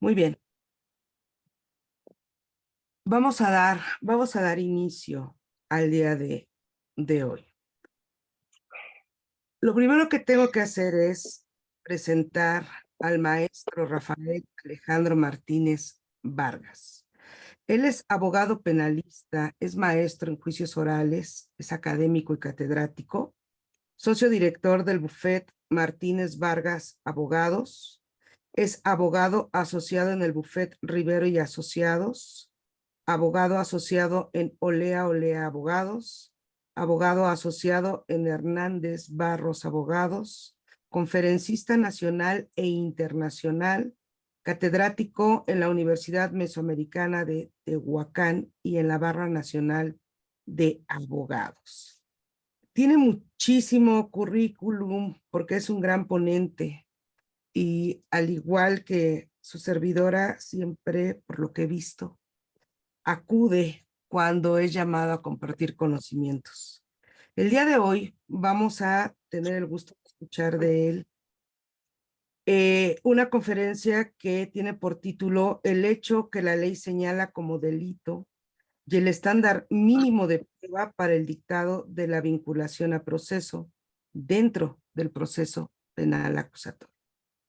Muy bien. Vamos a dar inicio al día de hoy. Lo primero que tengo que hacer es presentar al maestro Rafael Alejandro Martínez Vargas. Él es abogado penalista, es maestro en juicios orales, es académico y catedrático, socio director del bufet Martínez Vargas Abogados, es abogado asociado en el bufet Rivero y Asociados, abogado asociado en Olea Olea Abogados, abogado asociado en Hernández Barros Abogados, conferencista nacional e internacional, catedrático en la Universidad Mesoamericana de Tehuacán y en la Barra Nacional de Abogados. Tiene muchísimo currículum porque es un gran ponente y al igual que su servidora, siempre, por lo que he visto, acude cuando es llamado a compartir conocimientos. El día de hoy vamos a tener el gusto de escuchar de él una conferencia que tiene por título El hecho que la ley señala como delito y el estándar mínimo de prueba para el dictado de la vinculación a proceso dentro del proceso penal acusatorio.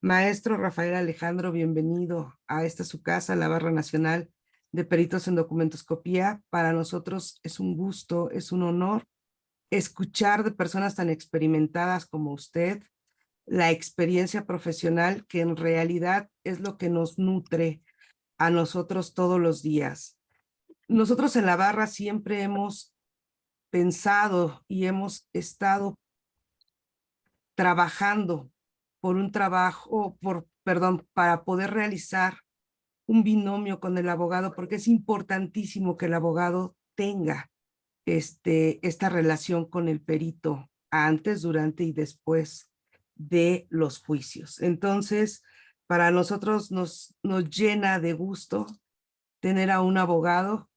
Maestro Rafael Alejandro, bienvenido a esta su casa, la Barra Nacional de Peritos en Documentoscopía. Para nosotros es un gusto, es un honor escuchar de personas tan experimentadas como usted la experiencia profesional que en realidad es lo que nos nutre a nosotros todos los días. Nosotros en la Barra siempre hemos pensado y hemos estado trabajando para poder realizar un binomio con el abogado, porque es importantísimo que el abogado tenga esta relación con el perito antes, durante y después de los juicios. Entonces, para nosotros nos llena de gusto tener a un abogado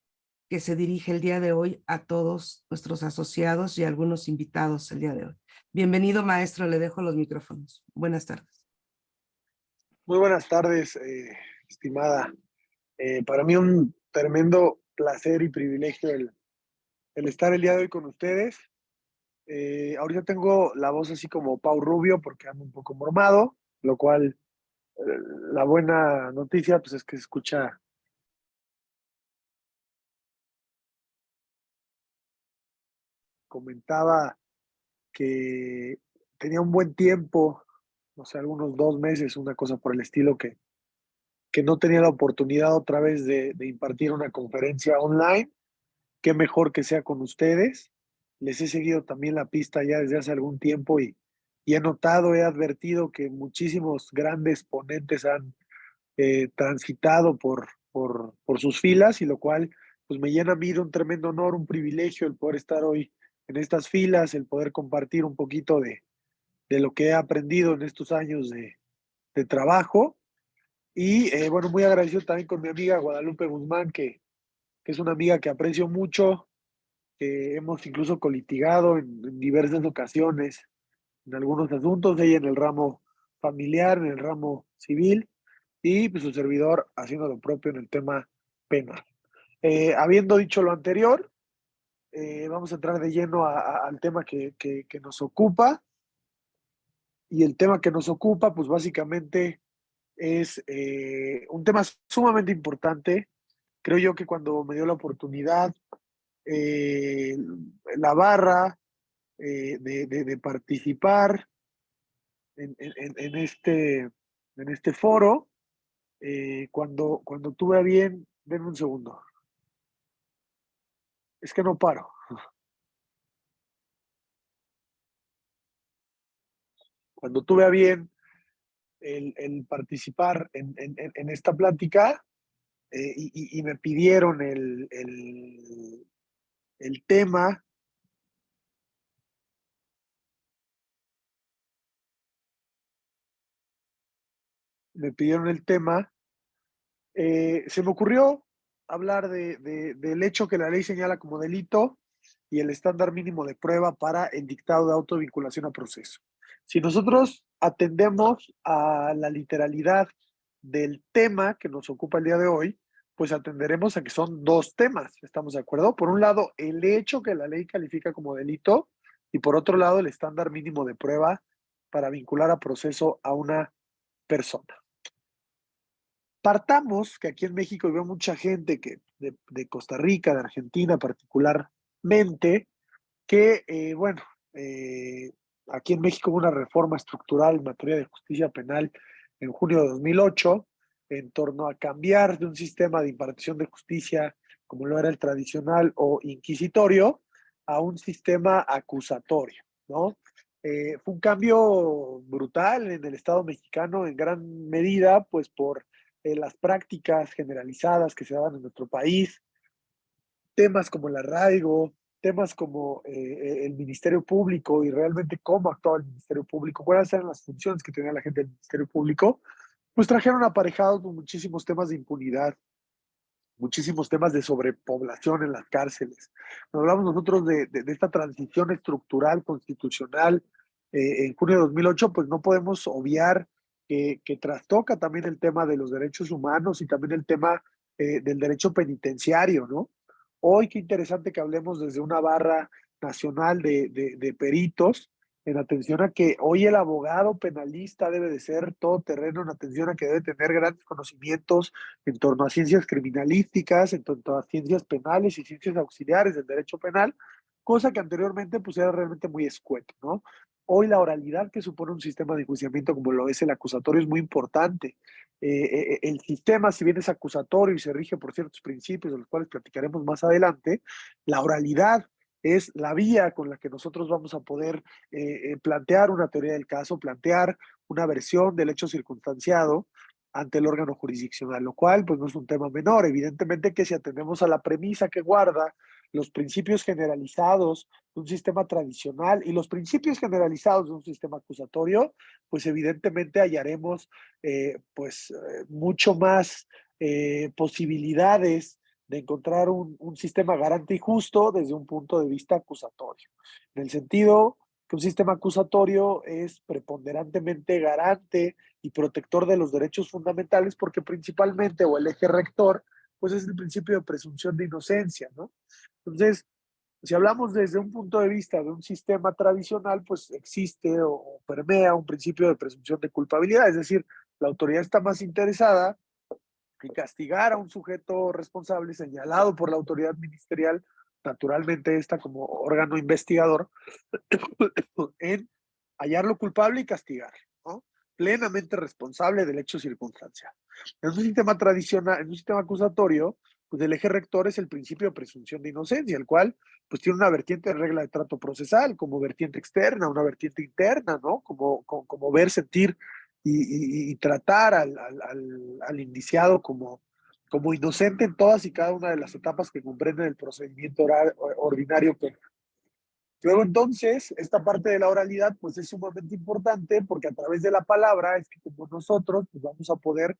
que se dirige el día de hoy a todos nuestros asociados y a algunos invitados el día de hoy. Bienvenido, maestro, le dejo los micrófonos. Buenas tardes. Muy buenas tardes, estimada. Para mí un tremendo placer y privilegio el estar el día de hoy con ustedes. Ahorita tengo la voz así como Pau Rubio porque ando un poco mormado, lo cual eh, la buena noticia pues es que se escucha. Comentaba que tenía un buen tiempo, no sé, algunos 2 meses, una cosa por el estilo, que no tenía la oportunidad otra vez de impartir una conferencia online. Qué mejor que sea con ustedes. Les he seguido también la pista ya desde hace algún tiempo y he notado, he advertido que muchísimos grandes ponentes han transitado por sus filas, y lo cual pues me llena a mí de un tremendo honor, un privilegio el poder estar hoy en estas filas, el poder compartir un poquito de lo que he aprendido en estos años de trabajo. Y bueno, muy agradecido también con mi amiga Guadalupe Guzmán, que es una amiga que aprecio mucho, que hemos incluso colitigado en diversas ocasiones en algunos asuntos, ella en el ramo familiar, en el ramo civil, y pues su servidor haciendo lo propio en el tema penal. Habiendo dicho lo anterior, vamos a entrar de lleno al tema que nos ocupa, y el tema que nos ocupa pues básicamente es un tema sumamente importante. Creo yo que cuando me dio la oportunidad, eh, la barra, de participar en este foro, cuando tuve a bien, denme un segundo, es que no paro, cuando tuve a bien el participar en esta plática, y me pidieron el tema, me pidieron el tema, se me ocurrió hablar del hecho que la ley señala como delito y el estándar mínimo de prueba para el dictado de autovinculación a proceso. Si nosotros atendemos a la literalidad del tema que nos ocupa el día de hoy, pues atenderemos a que son dos temas, ¿estamos de acuerdo? Por un lado, el hecho que la ley califica como delito y por otro lado, el estándar mínimo de prueba para vincular a proceso a una persona. Partamos que aquí en México veo mucha gente que de Costa Rica, de Argentina particularmente, que, bueno, eh, aquí en México hubo una reforma estructural en materia de justicia penal en junio de 2008 en torno a cambiar de un sistema de impartición de justicia como lo era el tradicional o inquisitorio a un sistema acusatorio, ¿no? Fue un cambio brutal en el Estado mexicano en gran medida, pues por las prácticas generalizadas que se daban en nuestro país, temas como el arraigo, temas como el Ministerio Público y realmente cómo actuaba el Ministerio Público, cuáles eran las funciones que tenía la gente del Ministerio Público, pues trajeron aparejados con muchísimos temas de impunidad, muchísimos temas de sobrepoblación en las cárceles. Nos hablamos nosotros de esta transición estructural, constitucional, en junio de 2008, pues no podemos obviar que trastoca también el tema de los derechos humanos y también el tema del derecho penitenciario, ¿no? Hoy qué interesante que hablemos desde una barra nacional de peritos en atención a que hoy el abogado penalista debe de ser todoterreno, en atención a que debe tener grandes conocimientos en torno a ciencias criminalísticas, en torno a ciencias penales y ciencias auxiliares del derecho penal, cosa que anteriormente pues era realmente muy escueto, ¿no? Hoy la oralidad que supone un sistema de enjuiciamiento como lo es el acusatorio es muy importante. El sistema, si bien es acusatorio y se rige por ciertos principios de los cuales platicaremos más adelante, la oralidad es la vía con la que nosotros vamos a poder plantear una teoría del caso, plantear una versión del hecho circunstanciado ante el órgano jurisdiccional, lo cual pues no es un tema menor. Evidentemente que si atendemos a la premisa que guarda los principios generalizados de un sistema tradicional y los principios generalizados de un sistema acusatorio, pues evidentemente hallaremos mucho más posibilidades de encontrar un sistema garante y justo desde un punto de vista acusatorio. En el sentido que un sistema acusatorio es preponderantemente garante y protector de los derechos fundamentales porque principalmente, o el eje rector, pues es el principio de presunción de inocencia, ¿no? Entonces, si hablamos desde un punto de vista de un sistema tradicional, pues existe o permea un principio de presunción de culpabilidad, es decir, la autoridad está más interesada en castigar a un sujeto responsable señalado por la autoridad ministerial, naturalmente esta como órgano investigador, en hallarlo culpable y castigar, ¿no? Plenamente responsable del hecho circunstancial. En un sistema tradicional, en un sistema acusatorio, pues el eje rector es el principio de presunción de inocencia, el cual pues tiene una vertiente de regla de trato procesal, como vertiente externa, una vertiente interna, ¿no? Como ver, sentir y tratar al indiciado como inocente en todas y cada una de las etapas que comprenden el procedimiento ordinario penal. Luego entonces, esta parte de la oralidad pues es sumamente importante porque a través de la palabra es que como nosotros pues vamos a poder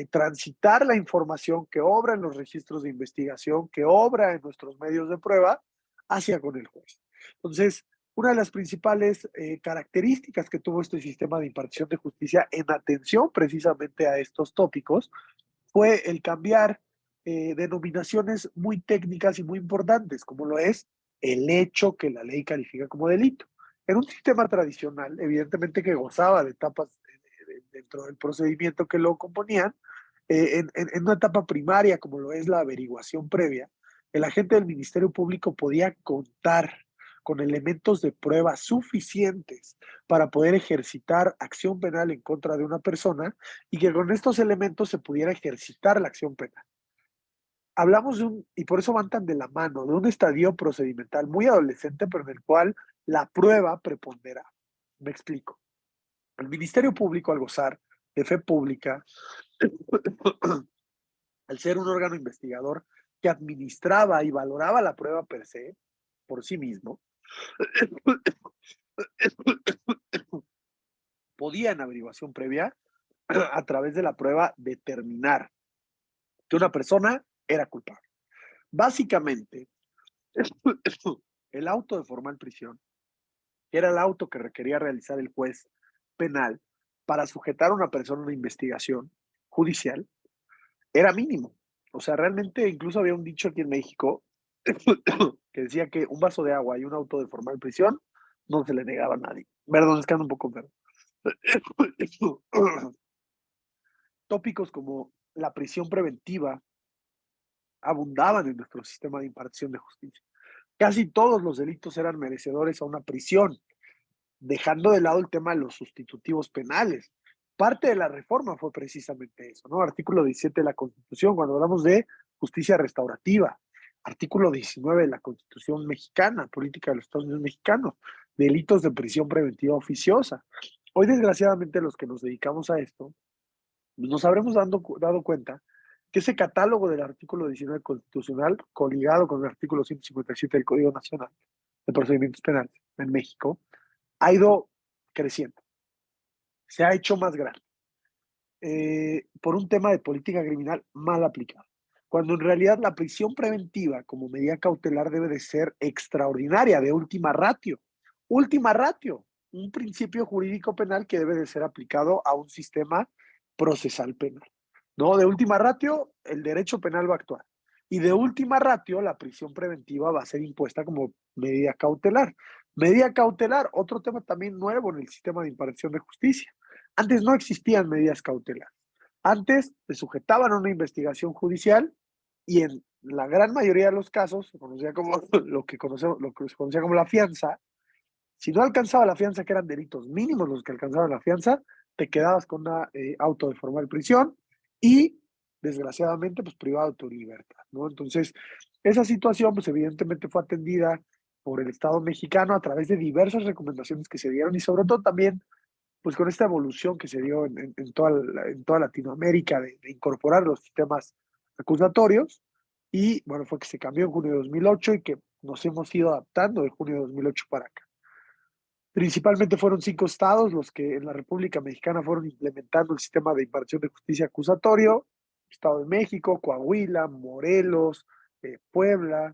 transitar la información que obra en los registros de investigación, que obra en nuestros medios de prueba, hacia con el juez. Entonces, una de las principales características que tuvo este sistema de impartición de justicia en atención precisamente a estos tópicos fue el cambiar denominaciones muy técnicas y muy importantes, como lo es el hecho que la ley califica como delito. En un sistema tradicional, evidentemente que gozaba de etapas dentro del procedimiento que lo componían, en una etapa primaria como lo es la averiguación previa, el agente del Ministerio Público podía contar con elementos de prueba suficientes para poder ejercitar acción penal en contra de una persona y que con estos elementos se pudiera ejercitar la acción penal. Hablamos de y por eso van tan de la mano, de un estadio procedimental muy adolescente, pero en el cual la prueba prepondera. Me explico. El Ministerio Público, al gozar de fe pública, al ser un órgano investigador que administraba y valoraba la prueba per se, por sí mismo, podía en averiguación previa, a través de la prueba, determinar que una persona era culpable. Básicamente, el auto de formal prisión, que era el auto que requería realizar el juez penal para sujetar a una persona a una investigación, judicial era mínimo. O sea, realmente incluso había un dicho aquí en México que decía que un vaso de agua y un auto de formal prisión no se le negaba a nadie. Perdón, es que ando un poco enfermo. Tópicos como la prisión preventiva abundaban en nuestro sistema de impartición de justicia. Casi todos los delitos eran merecedores a una prisión, dejando de lado el tema de los sustitutivos penales. Parte de la reforma fue precisamente eso, ¿no? Artículo 17 de la Constitución, cuando hablamos de justicia restaurativa. Artículo 19 de la Constitución mexicana, política de los Estados Unidos mexicanos, delitos de prisión preventiva oficiosa. Hoy, desgraciadamente, los que nos dedicamos a esto, nos habremos dado cuenta que ese catálogo del artículo 19 constitucional, coligado con el artículo 157 del Código Nacional de Procedimientos Penales en México, ha ido creciendo, se ha hecho más grande, por un tema de política criminal mal aplicado. Cuando en realidad la prisión preventiva como medida cautelar debe de ser extraordinaria, de última ratio. Última ratio, un principio jurídico penal que debe de ser aplicado a un sistema procesal penal. ¿No? De última ratio, el derecho penal va a actuar. Y de última ratio, la prisión preventiva va a ser impuesta como medida cautelar. Medida cautelar, otro tema también nuevo en el sistema de impartición de justicia. Antes no existían medidas cautelares. Antes se sujetaban a una investigación judicial y en la gran mayoría de los casos se conocía como lo que se conocía como la fianza. Si no alcanzaba la fianza, que eran delitos mínimos los que alcanzaban la fianza, te quedabas con una auto de formal prisión y, desgraciadamente, pues privado de tu libertad, ¿no? Entonces, esa situación, pues evidentemente fue atendida por el Estado mexicano a través de diversas recomendaciones que se dieron y sobre todo también, pues con esta evolución que se dio en toda Latinoamérica de incorporar los sistemas acusatorios y, bueno, fue que se cambió en junio de 2008 y que nos hemos ido adaptando de junio de 2008 para acá. Principalmente fueron 5 estados los que en la República Mexicana fueron implementando el sistema de impartición de justicia acusatorio: Estado de México, Coahuila, Morelos, Puebla.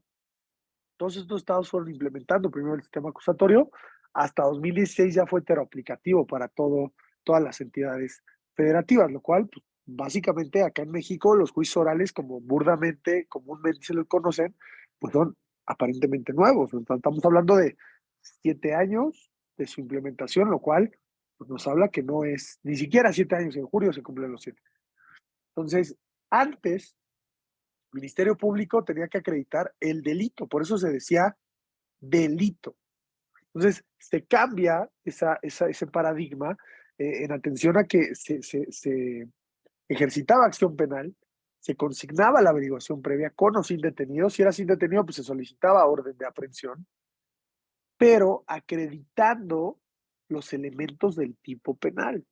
Todos estos estados fueron implementando primero el sistema acusatorio. Hasta 2016 ya fue heteroaplicativo para todas las entidades federativas, lo cual, pues, básicamente acá en México los juicios orales, como burdamente, comúnmente se los conocen, pues son aparentemente nuevos. Estamos hablando de 7 años de su implementación, lo cual pues, nos habla que no es ni siquiera 7 años, en julio se cumplen los 7. Entonces, antes, el Ministerio Público tenía que acreditar el delito, por eso se decía delito. Entonces, se cambia ese paradigma en atención a que se ejercitaba acción penal, se consignaba la averiguación previa con o sin detenido. Si era sin detenido, pues se solicitaba orden de aprehensión, pero acreditando los elementos del tipo penal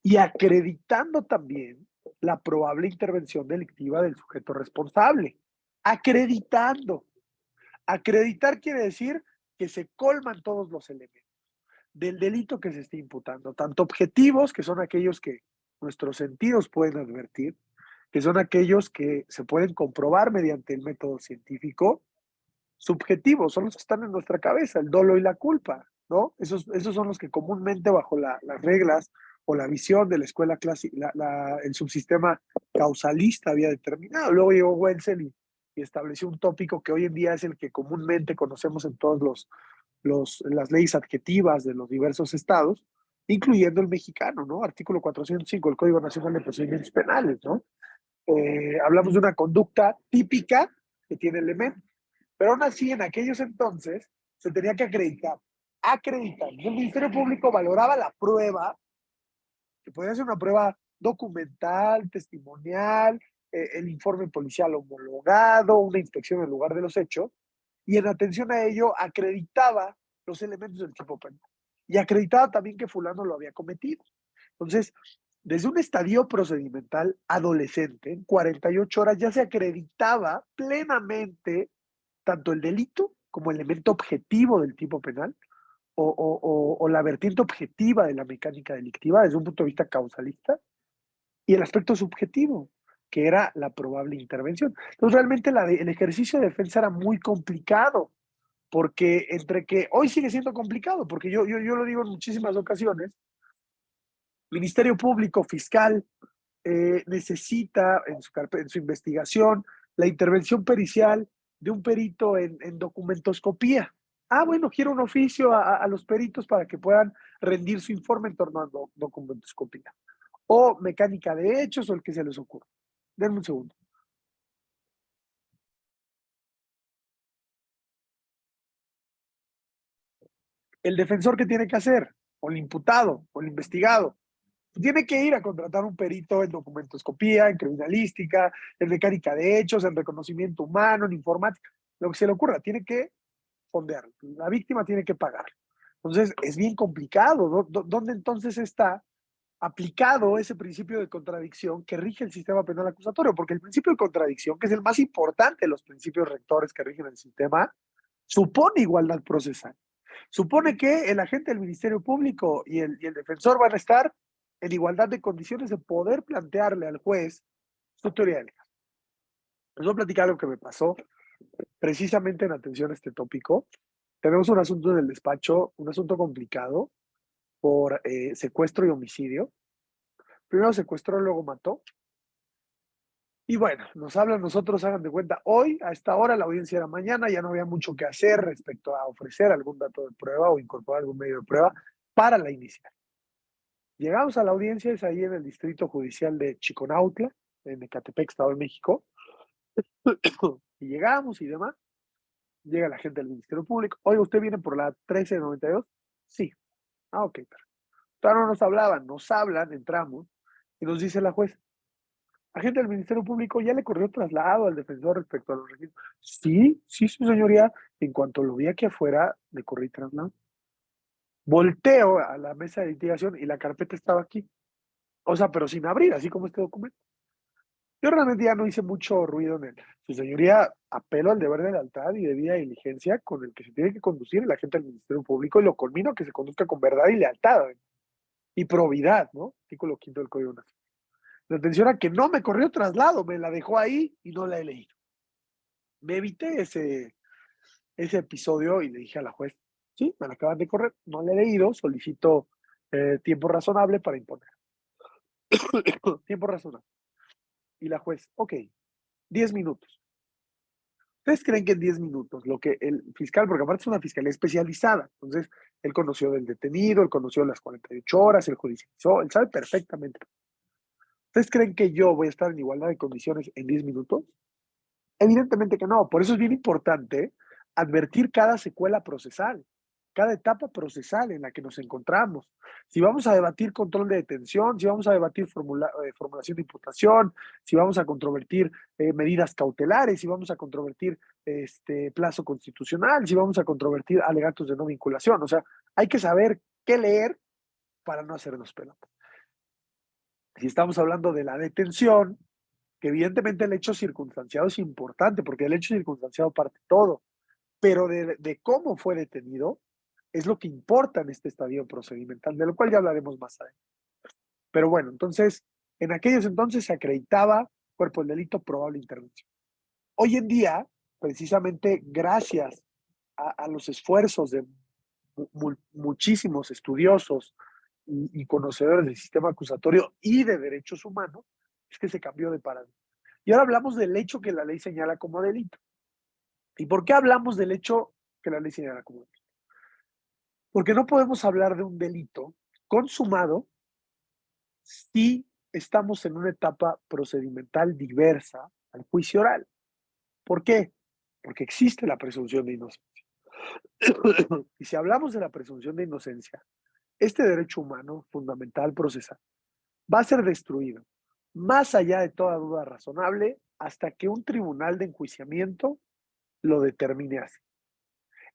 y acreditando también la probable intervención delictiva del sujeto responsable. Acreditando. Acreditar quiere decir que se colman todos los elementos del delito que se está imputando, tanto objetivos, que son aquellos que nuestros sentidos pueden advertir, que son aquellos que se pueden comprobar mediante el método científico; subjetivos, son los que están en nuestra cabeza, el dolo y la culpa, ¿no? Esos son los que comúnmente bajo las reglas o la visión de la escuela clásica, el subsistema causalista había determinado. Luego llegó Wenzel y estableció un tópico que hoy en día es el que comúnmente conocemos en todos las leyes adjetivas de los diversos estados, incluyendo el mexicano, ¿no? Artículo 405 del Código Nacional de Procedimientos Penales, ¿no? Hablamos de una conducta típica que tiene elementos, pero aún así en aquellos entonces se tenía que acreditar. Acreditar. El Ministerio Público valoraba la prueba, que podía ser una prueba documental, testimonial, el informe policial homologado, una inspección en el lugar de los hechos, y en atención a ello acreditaba los elementos del tipo penal y acreditaba también que fulano lo había cometido. Entonces, desde un estadio procedimental adolescente, en 48 horas ya se acreditaba plenamente tanto el delito como el elemento objetivo del tipo penal o la vertiente objetiva de la mecánica delictiva desde un punto de vista causalista, y el aspecto subjetivo, que era la probable intervención. Entonces, realmente el ejercicio de defensa era muy complicado, porque entre que hoy sigue siendo complicado, porque yo lo digo en muchísimas ocasiones, Ministerio Público, fiscal, necesita en su investigación la intervención pericial de un perito en documentoscopía. Ah, bueno, quiero un oficio a los peritos para que puedan rendir su informe en torno a documentoscopía. O mecánica de hechos o el que se les ocurra. Denme un segundo. El defensor, ¿qué tiene que hacer? O el imputado, o el investigado. Tiene que ir a contratar un perito en documentoscopía, en criminalística, en mecánica de hechos, en reconocimiento humano, en informática, lo que se le ocurra. Tiene que fondear. La víctima tiene que pagar. Entonces, es bien complicado. ¿Dónde entonces está aplicado ese principio de contradicción que rige el sistema penal acusatorio? Porque el principio de contradicción, que es el más importante de los principios rectores que rigen el sistema, supone igualdad procesal. Supone que el agente del Ministerio Público y el defensor van a estar en igualdad de condiciones de poder plantearle al juez su teoría del caso. Les voy a platicar lo que me pasó precisamente en atención a este tópico. Tenemos un asunto en el despacho, un asunto complicado por secuestro y homicidio. Primero secuestró, luego mató. Y bueno, nos hablan nosotros, hagan de cuenta, hoy a esta hora, la audiencia era mañana, ya no había mucho que hacer respecto a ofrecer algún dato de prueba o incorporar algún medio de prueba para la inicial. Llegamos a la audiencia, es ahí en el distrito judicial de Chiconautla, en Ecatepec, Estado de México, y llegamos y demás. Llega la gente del Ministerio Público. Oye, ¿usted viene por la 1392? Sí. Ah, ok, pero todavía no nos hablaban, nos hablan, entramos, y nos dice la juez, agente del Ministerio Público, ¿ya le corrió traslado al defensor respecto a los registros? Sí, sí, su señoría. En cuanto lo vi aquí afuera, le corrí traslado. Volteo a la mesa de litigación y la carpeta estaba aquí. O sea, pero sin abrir, así como este documento. Yo realmente ya no hice mucho ruido en él. Su señoría, apelo al deber de lealtad y debida diligencia con el que se tiene que conducir el agente del Ministerio Público y lo culmino a que se conduzca con verdad y lealtad y probidad, ¿no? Artículo 5 del Código Nacional. La atención a que no me corrió traslado, me la dejó ahí y no la he leído. Me evité ese episodio y le dije a la juez, sí, me la acaban de correr, no la he leído, solicito tiempo razonable para imponer. Tiempo razonable. Y la juez, ok, 10 minutos. ¿Ustedes creen que en 10 minutos lo que el fiscal, porque aparte es una fiscalía especializada, entonces él conoció del detenido, él conoció las 48 horas, él judicializó, él sabe perfectamente. ¿Ustedes creen que yo voy a estar en igualdad de condiciones en 10 minutos? Evidentemente que no. Por eso es bien importante advertir cada secuela procesal, cada etapa procesal en la que nos encontramos. Si vamos a debatir control de detención, si vamos a debatir formulación de imputación, si vamos a controvertir medidas cautelares, si vamos a controvertir plazo constitucional, si vamos a controvertir alegatos de no vinculación. O sea, hay que saber qué leer para no hacernos pelota. Si estamos hablando de la detención, que evidentemente el hecho circunstanciado es importante, porque el hecho circunstanciado parte todo, pero de cómo fue detenido es lo que importa en este estadio procedimental, de lo cual ya hablaremos más adelante. Pero bueno, entonces, en aquellos entonces se acreditaba cuerpo del delito, probable intervención. Hoy en día, precisamente gracias a los esfuerzos de muchísimos estudiosos y conocedores del sistema acusatorio y de derechos humanos, es que se cambió de paradigma. Y ahora hablamos del hecho que la ley señala como delito. ¿Y por qué hablamos del hecho que la ley señala como delito? Porque no podemos hablar de un delito consumado si estamos en una etapa procedimental diversa al juicio oral. ¿Por qué? Porque existe la presunción de inocencia. Y si hablamos de la presunción de inocencia, este derecho humano fundamental procesal va a ser destruido, más allá de toda duda razonable, hasta que un tribunal de enjuiciamiento lo determine así.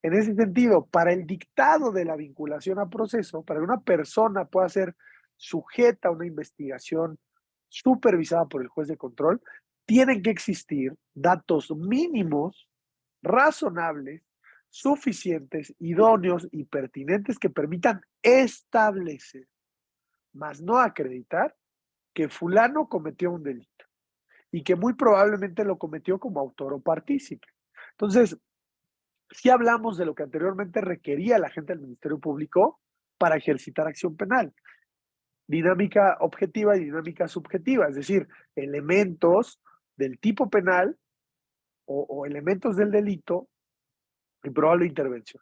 En ese sentido, para el dictado de la vinculación a proceso, para que una persona pueda ser sujeta a una investigación supervisada por el juez de control, tienen que existir datos mínimos, razonables, suficientes, idóneos y pertinentes que permitan establecer, más no acreditar, que fulano cometió un delito y que muy probablemente lo cometió como autor o partícipe. Entonces, si hablamos de lo que anteriormente requería la gente del Ministerio Público para ejercitar acción penal. dinámica objetiva y dinámica subjetiva, es decir, elementos del tipo penal o elementos del delito y probable intervención,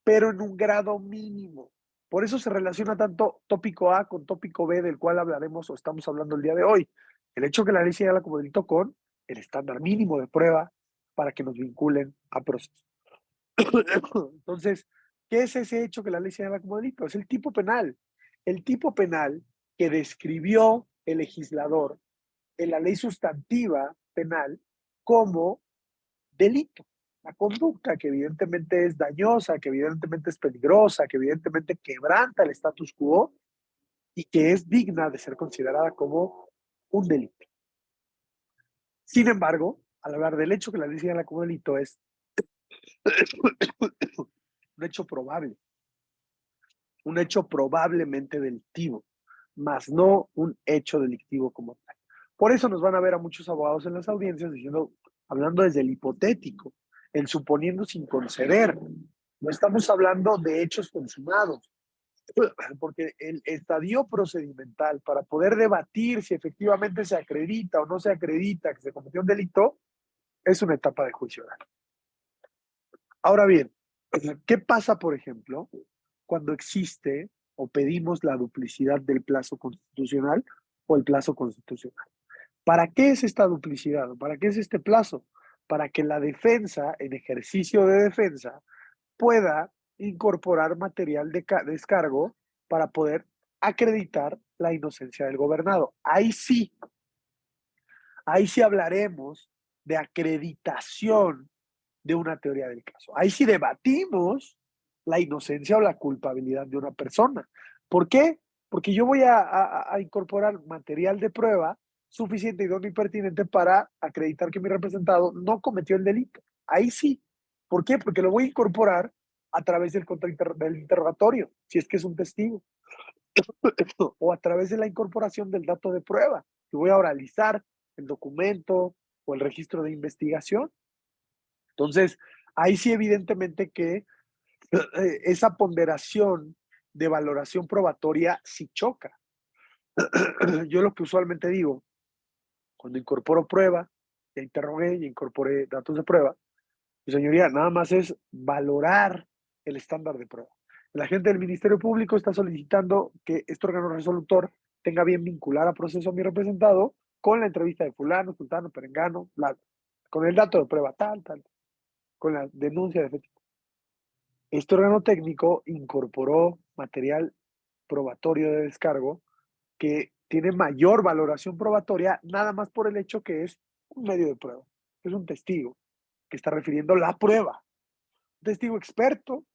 pero en un grado mínimo. Por eso se relaciona tanto tópico A con tópico B, del cual hablaremos o estamos hablando el día de hoy. El hecho que la ley señala como delito con el estándar mínimo de prueba para que nos vinculen a proceso. Entonces, ¿qué es ese hecho que la ley señala como delito? Es el tipo penal. El tipo penal que describió el legislador en la ley sustantiva penal como delito. La conducta que evidentemente es dañosa, que evidentemente es peligrosa, que evidentemente quebranta el status quo y que es digna de ser considerada como un delito. Sin embargo, al hablar del hecho que la ley señala como delito es un hecho probable, un hecho probablemente delictivo, más no un hecho delictivo como tal. Por eso nos van a ver a muchos abogados en las audiencias diciendo, hablando desde el hipotético, el suponiendo sin conceder. No estamos hablando de hechos consumados, porque el estadio procedimental para poder debatir si efectivamente se acredita o no se acredita que se cometió un delito es una etapa de juicio oral. Ahora bien, ¿qué pasa, por ejemplo, cuando existe o pedimos la duplicidad del plazo constitucional o el plazo constitucional? ¿Para qué es esta duplicidad? ¿Para qué es este plazo? Para que la defensa, en ejercicio de defensa, pueda incorporar material de descargo para poder acreditar la inocencia del gobernado. Ahí sí hablaremos de acreditación de una teoría del caso. Ahí sí debatimos la inocencia o la culpabilidad de una persona. ¿Por qué? Porque yo voy a incorporar material de prueba suficiente, idóneo y pertinente para acreditar que mi representado no cometió el delito. Ahí sí. ¿Por qué? Porque lo voy a incorporar a través del interrogatorio, si es que es un testigo, o a través de la incorporación del dato de prueba. Y voy a oralizar el documento o el registro de investigación. Entonces, ahí sí evidentemente que esa ponderación de valoración probatoria sí choca. Yo lo que usualmente digo, cuando incorporo prueba, ya interrogué y incorporé datos de prueba, mi señoría, nada más es valorar el estándar de prueba. La gente del Ministerio Público está solicitando que este órgano resolutor tenga bien vincular a proceso a mi representado con la entrevista de fulano, sultano, perengano, con el dato de prueba tal, con la denuncia de efecto. Este órgano técnico incorporó material probatorio de descargo que tiene mayor valoración probatoria nada más por el hecho que es un medio de prueba, es un testigo que está refiriendo la prueba, un testigo experto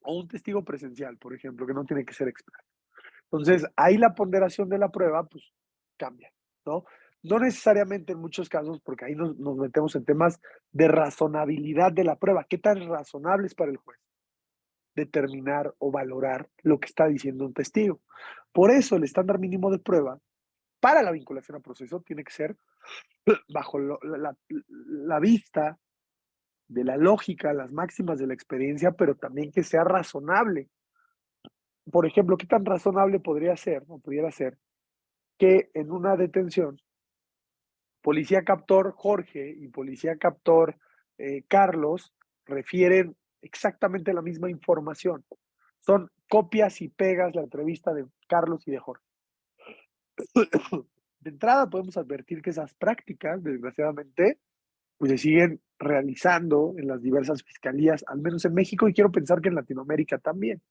o un testigo presencial, por ejemplo, que no tiene que ser experto. Entonces, ahí la ponderación de la prueba, pues, cambia, ¿no? No necesariamente en muchos casos, porque ahí nos metemos en temas de razonabilidad de la prueba. ¿Qué tan razonable es para el juez determinar o valorar lo que está diciendo un testigo? Por eso el estándar mínimo de prueba para la vinculación a proceso tiene que ser bajo la vista de la lógica, las máximas de la experiencia, pero también que sea razonable. Por ejemplo, ¿qué tan razonable podría ser o pudiera ser que en una detención, policía captor Jorge y policía captor Carlos refieren exactamente la misma información? Son copias y pegas la entrevista de Carlos y de Jorge. De entrada podemos advertir que esas prácticas, desgraciadamente, pues se siguen realizando en las diversas fiscalías, al menos en México, y quiero pensar que en Latinoamérica también.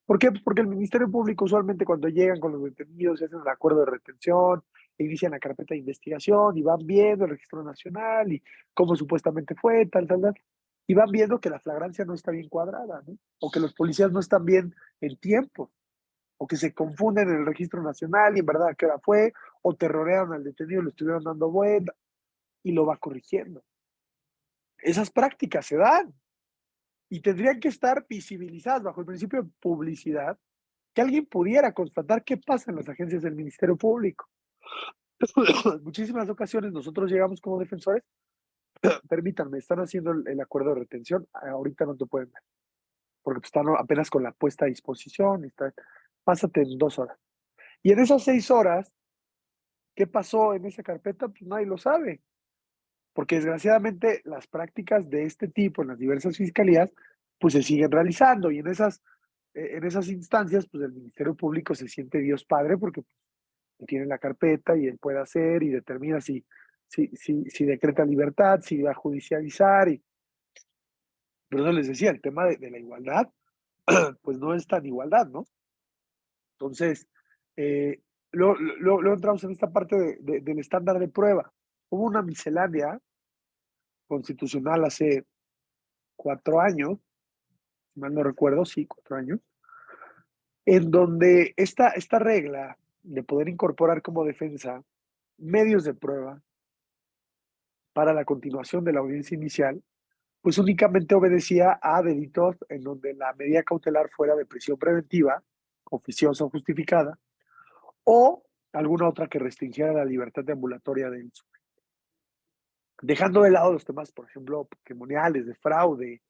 ¿Por qué? Pues porque el Ministerio Público usualmente cuando llegan con los detenidos se hacen el acuerdo de retención, e inician la carpeta de investigación y van viendo el registro nacional y cómo supuestamente fue, tal, y van viendo que la flagrancia no está bien cuadrada, ¿no? O que los policías no están bien en tiempo, o que se confunden en el registro nacional y en verdad a qué hora fue, o terrorearon al detenido y lo estuvieron dando vuelta, y lo va corrigiendo. Esas prácticas se dan y tendrían que estar visibilizadas bajo el principio de publicidad, que alguien pudiera constatar qué pasa en las agencias del Ministerio Público. En muchísimas ocasiones nosotros llegamos como defensores, permítanme, están haciendo el acuerdo de retención, ahorita no te pueden ver, porque están apenas con la puesta a disposición, pásate en 2 horas. Y en esas 6 horas, ¿qué pasó en esa carpeta? Pues nadie lo sabe, porque desgraciadamente las prácticas de este tipo en las diversas fiscalías, pues se siguen realizando y en esas instancias, pues el Ministerio Público se siente Dios Padre porque tiene la carpeta y él puede hacer y determina si decreta libertad, si va a judicializar. Pero eso les decía, el tema de la igualdad, pues no es tan igualdad, ¿no? Entonces, eh, luego entramos en esta parte del estándar de prueba. Hubo una miscelánea constitucional hace 4 años, si mal no recuerdo, sí, 4 años, en donde esta regla de poder incorporar como defensa medios de prueba para la continuación de la audiencia inicial, pues únicamente obedecía a delitos en donde la medida cautelar fuera de prisión preventiva, oficiosa o justificada, o alguna otra que restringiera la libertad de ambulatoria del sujeto. Dejando de lado los temas, por ejemplo, patrimoniales, de fraude,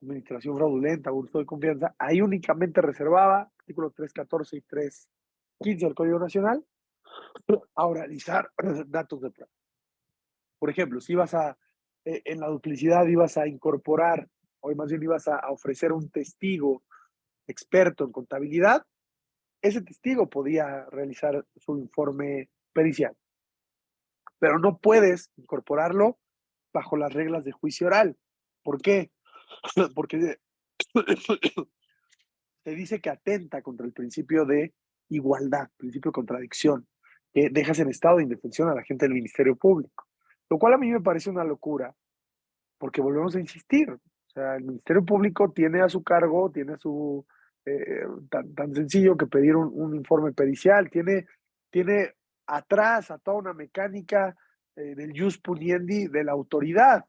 administración fraudulenta, abuso de confianza, ahí únicamente reservaba, artículos 314 y 315 del Código Nacional, a oralizar datos de prueba. Por ejemplo, si ibas en la duplicidad ibas a incorporar, o más bien ibas a ofrecer un testigo experto en contabilidad, ese testigo podía realizar su informe pericial, pero no puedes incorporarlo bajo las reglas de juicio oral. ¿Por qué? Porque se dice que atenta contra el principio de igualdad, principio de contradicción, que dejas en estado de indefensión a la gente del Ministerio Público, lo cual a mí me parece una locura, porque volvemos a insistir, o sea, el Ministerio Público tiene a su cargo, tiene a su, tan sencillo que pedir un informe pericial, tiene atrás a toda una mecánica del jus puniendi de la autoridad,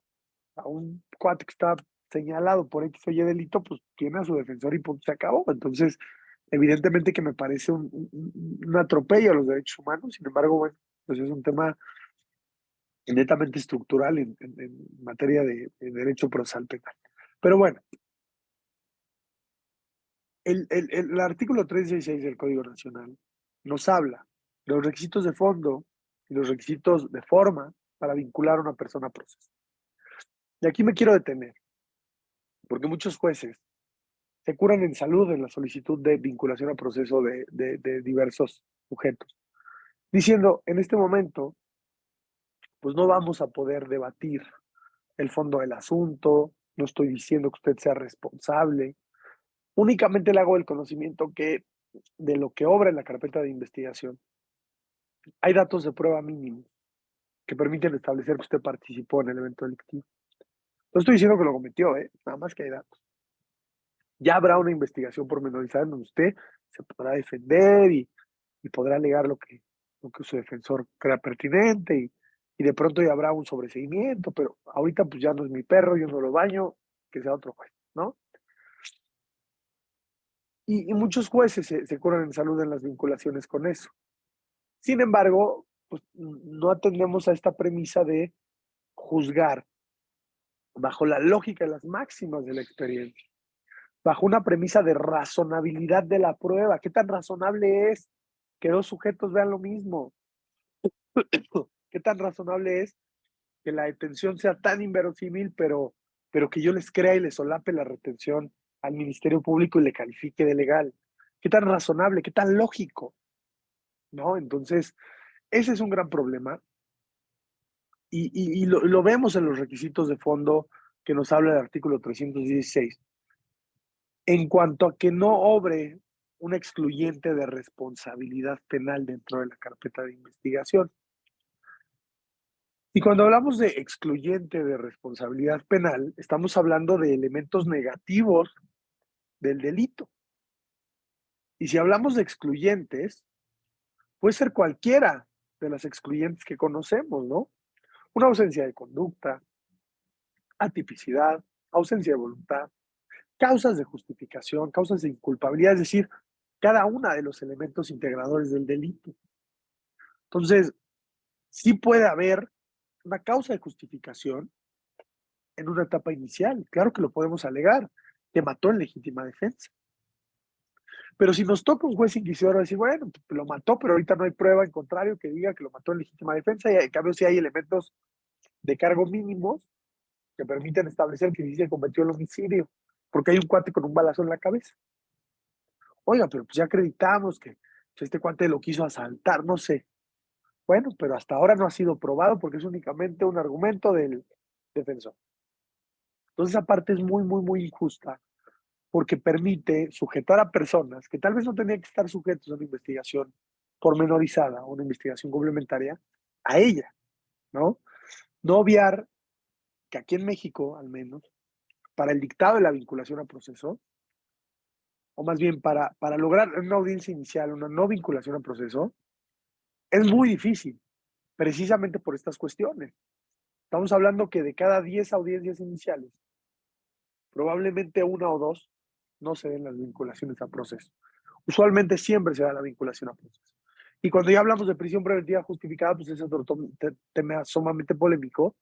a un cuate que está señalado por X o Y delito, pues tiene a su defensor y punto, se acabó. Entonces, evidentemente que me parece un atropello a los derechos humanos, sin embargo, bueno, pues es un tema netamente estructural en materia de derecho procesal penal. Pero bueno, el artículo 316 del Código Nacional nos habla de los requisitos de fondo y los requisitos de forma para vincular a una persona a proceso. Y aquí me quiero detener, porque muchos jueces se curan en salud en la solicitud de vinculación a proceso de diversos sujetos, diciendo, en este momento, pues no vamos a poder debatir el fondo del asunto, no estoy diciendo que usted sea responsable, únicamente le hago el conocimiento que de lo que obra en la carpeta de investigación, hay datos de prueba mínimos que permiten establecer que usted participó en el evento delictivo. No estoy diciendo que lo cometió, nada más que hay datos. Ya habrá una investigación pormenorizada en donde usted se podrá defender y podrá alegar lo que su defensor crea pertinente y de pronto ya habrá un sobreseimiento, pero ahorita pues ya no es mi perro, yo no lo baño, que sea otro juez, ¿no? Y muchos jueces se curan en salud en las vinculaciones con eso. Sin embargo, pues no atendemos a esta premisa de juzgar bajo la lógica de las máximas de la experiencia, bajo una premisa de razonabilidad de la prueba. ¿Qué tan razonable es que dos sujetos vean lo mismo? ¿Qué tan razonable es que la detención sea tan inverosímil, pero que yo les crea y les solape la retención al Ministerio Público y le califique de legal? ¿Qué tan razonable, qué tan lógico? ¿No? Entonces, ese es un gran problema y lo vemos en los requisitos de fondo que nos habla el artículo 316. En cuanto a que no obre un excluyente de responsabilidad penal dentro de la carpeta de investigación. Y cuando hablamos de excluyente de responsabilidad penal, estamos hablando de elementos negativos del delito. Y si hablamos de excluyentes, puede ser cualquiera de las excluyentes que conocemos, ¿no? Una ausencia de conducta, atipicidad, ausencia de voluntad, causas de justificación, causas de inculpabilidad, es decir, cada una de los elementos integradores del delito. Entonces, sí puede haber una causa de justificación en una etapa inicial, claro que lo podemos alegar, que mató en legítima defensa. Pero si nos toca un juez inquisidor va a decir, bueno, lo mató, pero ahorita no hay prueba en contrario que diga que lo mató en legítima defensa, y en cambio sí hay elementos de cargo mínimos que permiten establecer que sí se cometió el homicidio, porque hay un cuate con un balazo en la cabeza. Oiga, pero pues ya acreditamos que pues, este cuate lo quiso asaltar, no sé. Bueno, pero hasta ahora no ha sido probado porque es únicamente un argumento del defensor. Entonces, esa parte es muy, muy, muy injusta porque permite sujetar a personas que tal vez no tenían que estar sujetos a una investigación pormenorizada o una investigación complementaria a ella, ¿no? No obviar que aquí en México, al menos, para el dictado de la vinculación a proceso, o más bien para lograr una audiencia inicial, una no vinculación a proceso, es muy difícil, precisamente por estas cuestiones. Estamos hablando que de cada 10 audiencias iniciales, probablemente una o dos no se den las vinculaciones a proceso. Usualmente siempre se da la vinculación a proceso. Y cuando ya hablamos de prisión preventiva justificada, pues es otro tema sumamente polémico,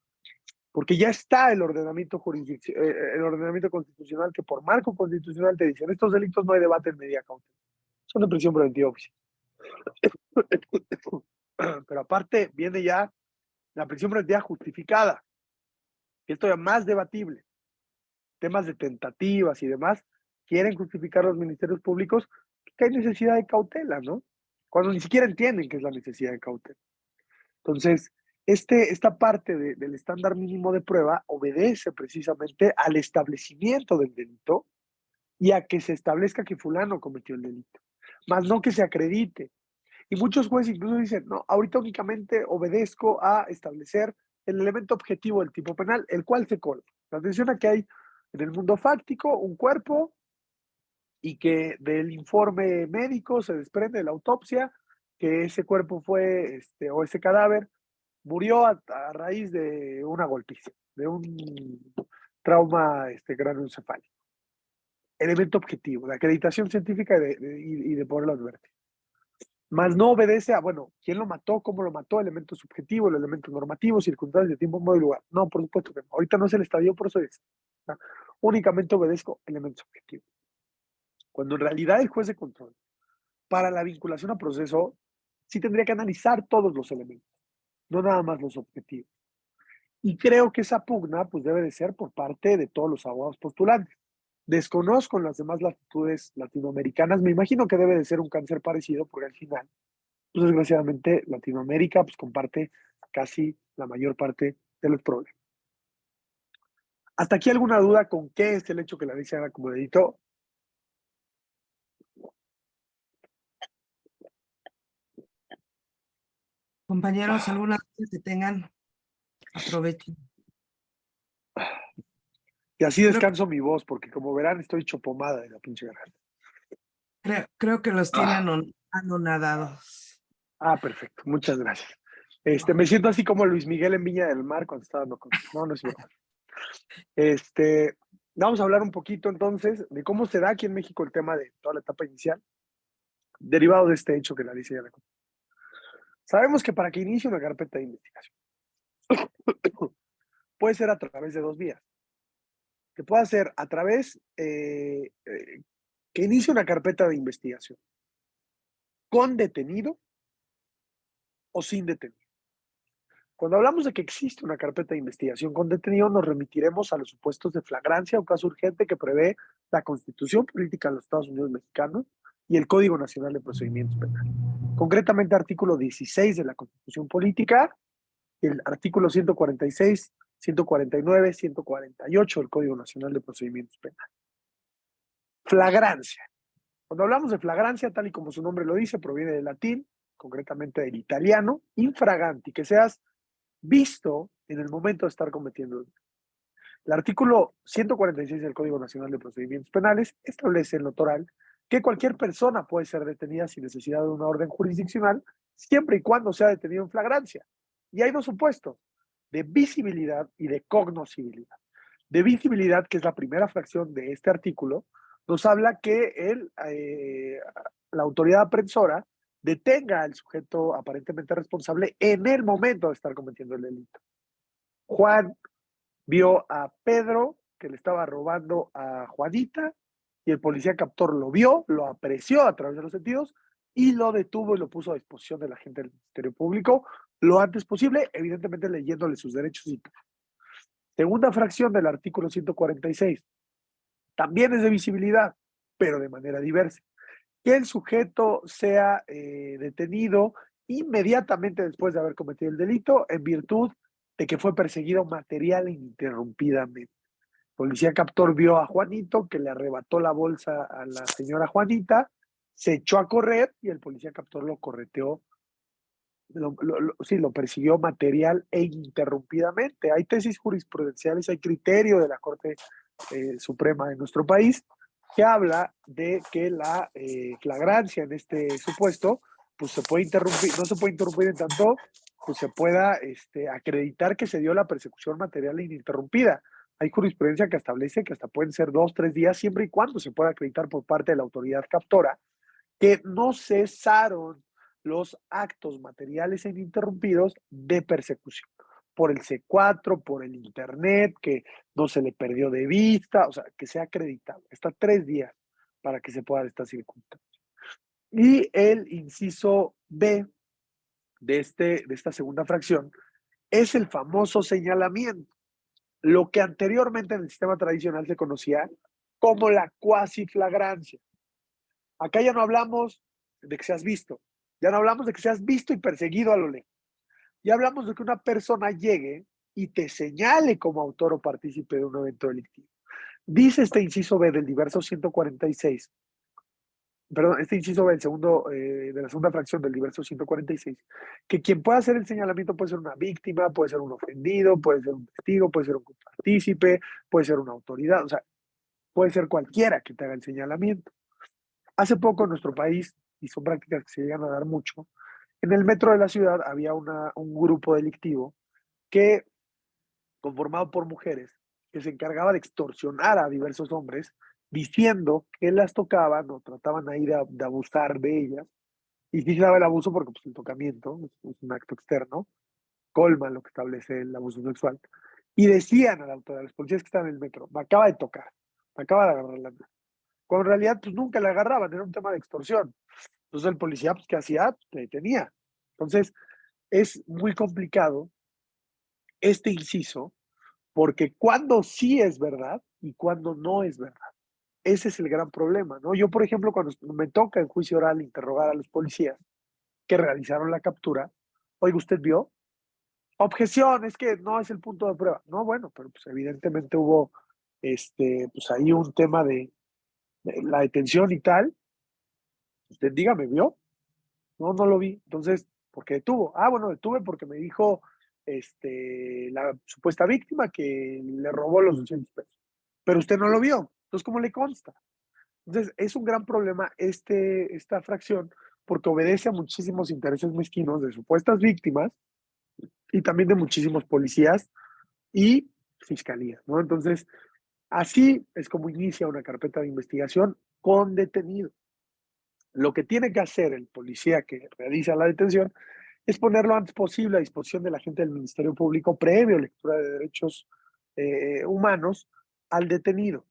porque ya está el ordenamiento constitucional que por marco constitucional te dicen, estos delitos no hay debate en medida cautelar, son de prisión preventiva oficial. Pero aparte viene ya la prisión preventiva justificada, que esto ya más debatible, temas de tentativas y demás, quieren justificar los ministerios públicos que hay necesidad de cautela, ¿no? Cuando ni siquiera entienden qué es la necesidad de cautela. Entonces, esta parte del estándar mínimo de prueba obedece precisamente al establecimiento del delito y a que se establezca que fulano cometió el delito, más no que se acredite. Y muchos jueces incluso dicen, no, ahorita únicamente obedezco a establecer el elemento objetivo del tipo penal, el cual se cola. La atención a que hay en el mundo fáctico un cuerpo y que del informe médico se desprende de la autopsia que ese cuerpo fue, o ese cadáver murió a raíz de una golpiza, de un trauma craneoencefálico. Elemento objetivo, de acreditación científica y de poderlo advertir. Más no obedece a, bueno, quién lo mató, cómo lo mató, elemento subjetivo, el elemento normativo, circunstancias de tiempo, modo y lugar. No, por supuesto que no. Ahorita no es el estadio, por eso es. ¿No? Únicamente obedezco elementos objetivos. Cuando en realidad el juez de control, para la vinculación a proceso, sí tendría que analizar todos los elementos, no nada más los objetivos. Y creo que esa pugna pues debe de ser por parte de todos los abogados postulantes. Desconozco en las demás latitudes latinoamericanas, me imagino que debe de ser un cáncer parecido, porque al final, pues desgraciadamente Latinoamérica pues comparte casi la mayor parte de los problemas. ¿Hasta aquí alguna duda con qué es el hecho que la ley se haga como delito? Compañeros, alguna duda que tengan, aprovechen. Y así Creo, descanso mi voz, porque como verán estoy chopomada de la pinche garganta. creo que los tienen anonadados. Perfecto, muchas gracias. Me siento así como Luis Miguel en Viña del Mar cuando estaba dando concierto. No, no es broma. Este, Vamos a hablar un poquito entonces de cómo se da aquí en México el tema de toda la etapa inicial, derivado de este hecho que la dice ya la. Sabemos que para que inicie una carpeta de investigación puede ser a través de dos vías. Que pueda ser a través que inicie una carpeta de investigación con detenido o sin detenido. Cuando hablamos de que existe una carpeta de investigación con detenido, nos remitiremos a los supuestos de flagrancia o caso urgente que prevé la Constitución Política de los Estados Unidos Mexicanos y el Código Nacional de Procedimientos Penales. Concretamente, artículo 16 de la Constitución Política y el artículo 146, 149, 148 del Código Nacional de Procedimientos Penales. Flagrancia. Cuando hablamos de flagrancia, tal y como su nombre lo dice, proviene del latín, concretamente del italiano, infraganti, que seas visto en el momento de estar cometiendo el delito. El artículo 146 del Código Nacional de Procedimientos Penales establece en lo toral que cualquier persona puede ser detenida sin necesidad de una orden jurisdiccional, siempre y cuando sea detenido en flagrancia. Y hay dos supuestos, de visibilidad y de cognoscibilidad. De visibilidad, que es la primera fracción de este artículo, nos habla que la autoridad aprensora detenga al sujeto aparentemente responsable en el momento de estar cometiendo el delito. Juan vio a Pedro que le estaba robando a Juanita y el policía captor lo vio, lo apreció a través de los sentidos y lo detuvo y lo puso a disposición de la gente del Ministerio Público lo antes posible, evidentemente leyéndole sus derechos y todo. Segunda fracción del artículo 146. También es de visibilidad, pero de manera diversa. Que el sujeto sea detenido inmediatamente después de haber cometido el delito en virtud de que fue perseguido material ininterrumpidamente. Policía captor vio a Juanito que le arrebató la bolsa a la señora Juanita, se echó a correr y el policía captor lo correteó, sí, lo persiguió material e ininterrumpidamente. Hay tesis jurisprudenciales, hay criterio de la Corte Suprema de nuestro país que habla de que la flagrancia en este supuesto, pues se puede interrumpir, no se puede interrumpir en tanto, pues se pueda acreditar que se dio la persecución material ininterrumpida. Hay jurisprudencia que establece que hasta pueden ser 2, 3 días, siempre y cuando se pueda acreditar por parte de la autoridad captora que no cesaron los actos materiales e ininterrumpidos de persecución por el C4, por el internet, que no se le perdió de vista, o sea, que sea acreditado. Está 3 días para que se pueda dar esta circunstancia. Y el inciso B de esta segunda fracción es el famoso señalamiento, lo que anteriormente en el sistema tradicional se conocía como la cuasi flagrancia. Acá ya no hablamos de que seas visto, ya no hablamos de que seas visto y perseguido a lo lejos. Ya hablamos de que una persona llegue y te señale como autor o partícipe de un evento delictivo. Dice este inciso B del diverso 146, perdón, este inciso B, el segundo, de la segunda fracción del diverso 146, que quien pueda hacer el señalamiento puede ser una víctima, puede ser un ofendido, puede ser un testigo, puede ser un partícipe, puede ser una autoridad, o sea, puede ser cualquiera que te haga el señalamiento. Hace poco en nuestro país, y son prácticas que se llegan a dar mucho, en el metro de la ciudad había un grupo delictivo que, conformado por mujeres, que se encargaba de extorsionar a diversos hombres, diciendo que las tocaban o trataban ahí de abusar de ellas. Y sí se daba el abuso porque pues, el tocamiento es un acto externo, colma lo que establece el abuso sexual. Y decían a la autoridad, a los policías que estaban en el metro, me acaba de tocar, me acaba de agarrar la mano. Cuando en realidad pues nunca le agarraban, era un tema de extorsión. Entonces el policía, pues, ¿qué hacía? Pues, te detenía. Entonces, es muy complicado este inciso, porque cuando sí es verdad y cuando no es verdad. Ese es el gran problema, ¿no? Yo, por ejemplo, cuando me toca en juicio oral interrogar a los policías que realizaron la captura, oiga, ¿usted vio? Objeción, es que no es el punto de prueba. No, bueno, pero pues evidentemente hubo pues ahí un tema de la detención y tal. Usted dígame, ¿vio? No, no lo vi. Entonces, ¿por qué detuvo? Ah, bueno, detuve porque me dijo la supuesta víctima que le robó los 200 pesos. Pero usted no lo vio. Entonces, ¿cómo le consta? Entonces, es un gran problema esta fracción porque obedece a muchísimos intereses mezquinos de supuestas víctimas y también de muchísimos policías y fiscalías, ¿no? Entonces, así es como inicia una carpeta de investigación con detenido. Lo que tiene que hacer el policía que realiza la detención es poner lo antes posible a disposición de la gente del Ministerio Público previo lectura de derechos humanos al detenido.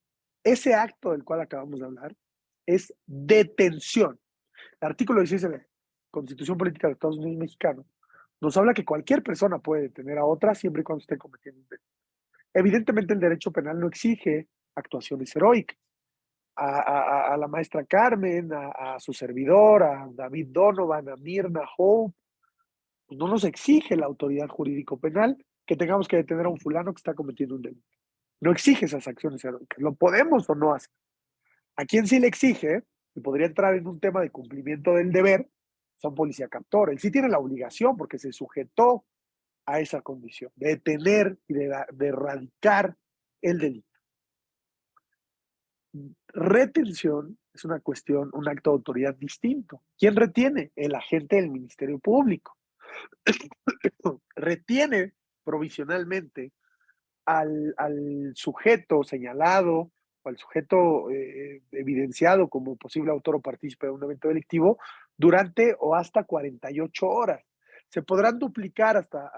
Ese acto del cual acabamos de hablar es detención. El artículo 16 de la Constitución Política de los Estados Unidos Mexicanos nos habla que cualquier persona puede detener a otra siempre y cuando esté cometiendo un delito. Evidentemente el derecho penal no exige actuaciones heroicas. A la maestra Carmen, a su servidor, a David Donovan, a Mirna Hope, pues no nos exige la autoridad jurídico penal que tengamos que detener a un fulano que está cometiendo un delito. No exige esas acciones heroicas. ¿Lo podemos o no hacer? A quien sí le exige, y podría entrar en un tema de cumplimiento del deber, son policía captor. Él sí tiene la obligación porque se sujetó a esa condición de detener y de erradicar el delito. Retención es una cuestión, un acto de autoridad distinto. ¿Quién retiene? El agente del Ministerio Público. Retiene provisionalmente al sujeto señalado o al sujeto evidenciado como posible autor o partícipe de un evento delictivo durante o hasta 48 horas. Se podrán duplicar hasta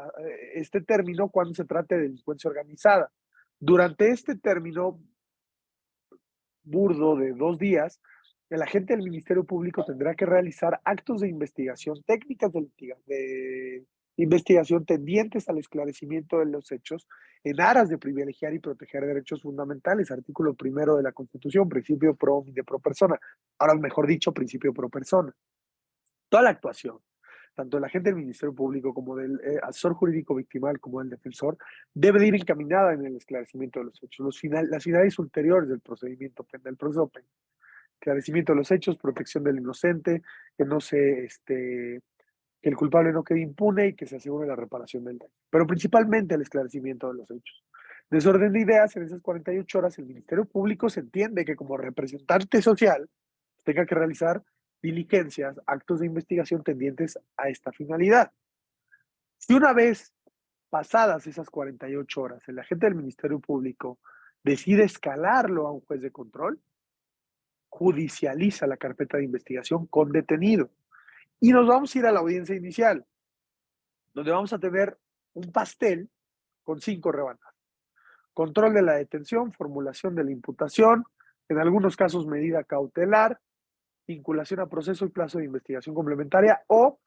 este término cuando se trate de delincuencia organizada. Durante este término burdo de 2 días, el agente del Ministerio Público tendrá que realizar actos de investigación, técnicas de investigación tendientes al esclarecimiento de los hechos en aras de privilegiar y proteger derechos fundamentales, artículo primero de la Constitución, principio de pro persona, ahora mejor dicho, principio pro persona. Toda la actuación, tanto el agente del Ministerio Público como del asesor jurídico victimal como del defensor, debe de ir encaminada en el esclarecimiento de los hechos, las finalidades ulteriores del procedimiento penal, del proceso penal, esclarecimiento de los hechos, protección del inocente, que no se, que el culpable no quede impune y que se asegure la reparación del daño, pero principalmente el esclarecimiento de los hechos. Desorden de ideas, en esas 48 horas el Ministerio Público se entiende que como representante social tenga que realizar diligencias, actos de investigación tendientes a esta finalidad. Si una vez pasadas esas 48 horas el agente del Ministerio Público decide escalarlo a un juez de control, judicializa la carpeta de investigación con detenido. Y nos vamos a ir a la audiencia inicial, donde vamos a tener un pastel con 5 rebanadas. Control de la detención, formulación de la imputación, en algunos casos medida cautelar, vinculación a proceso y plazo de investigación complementaria o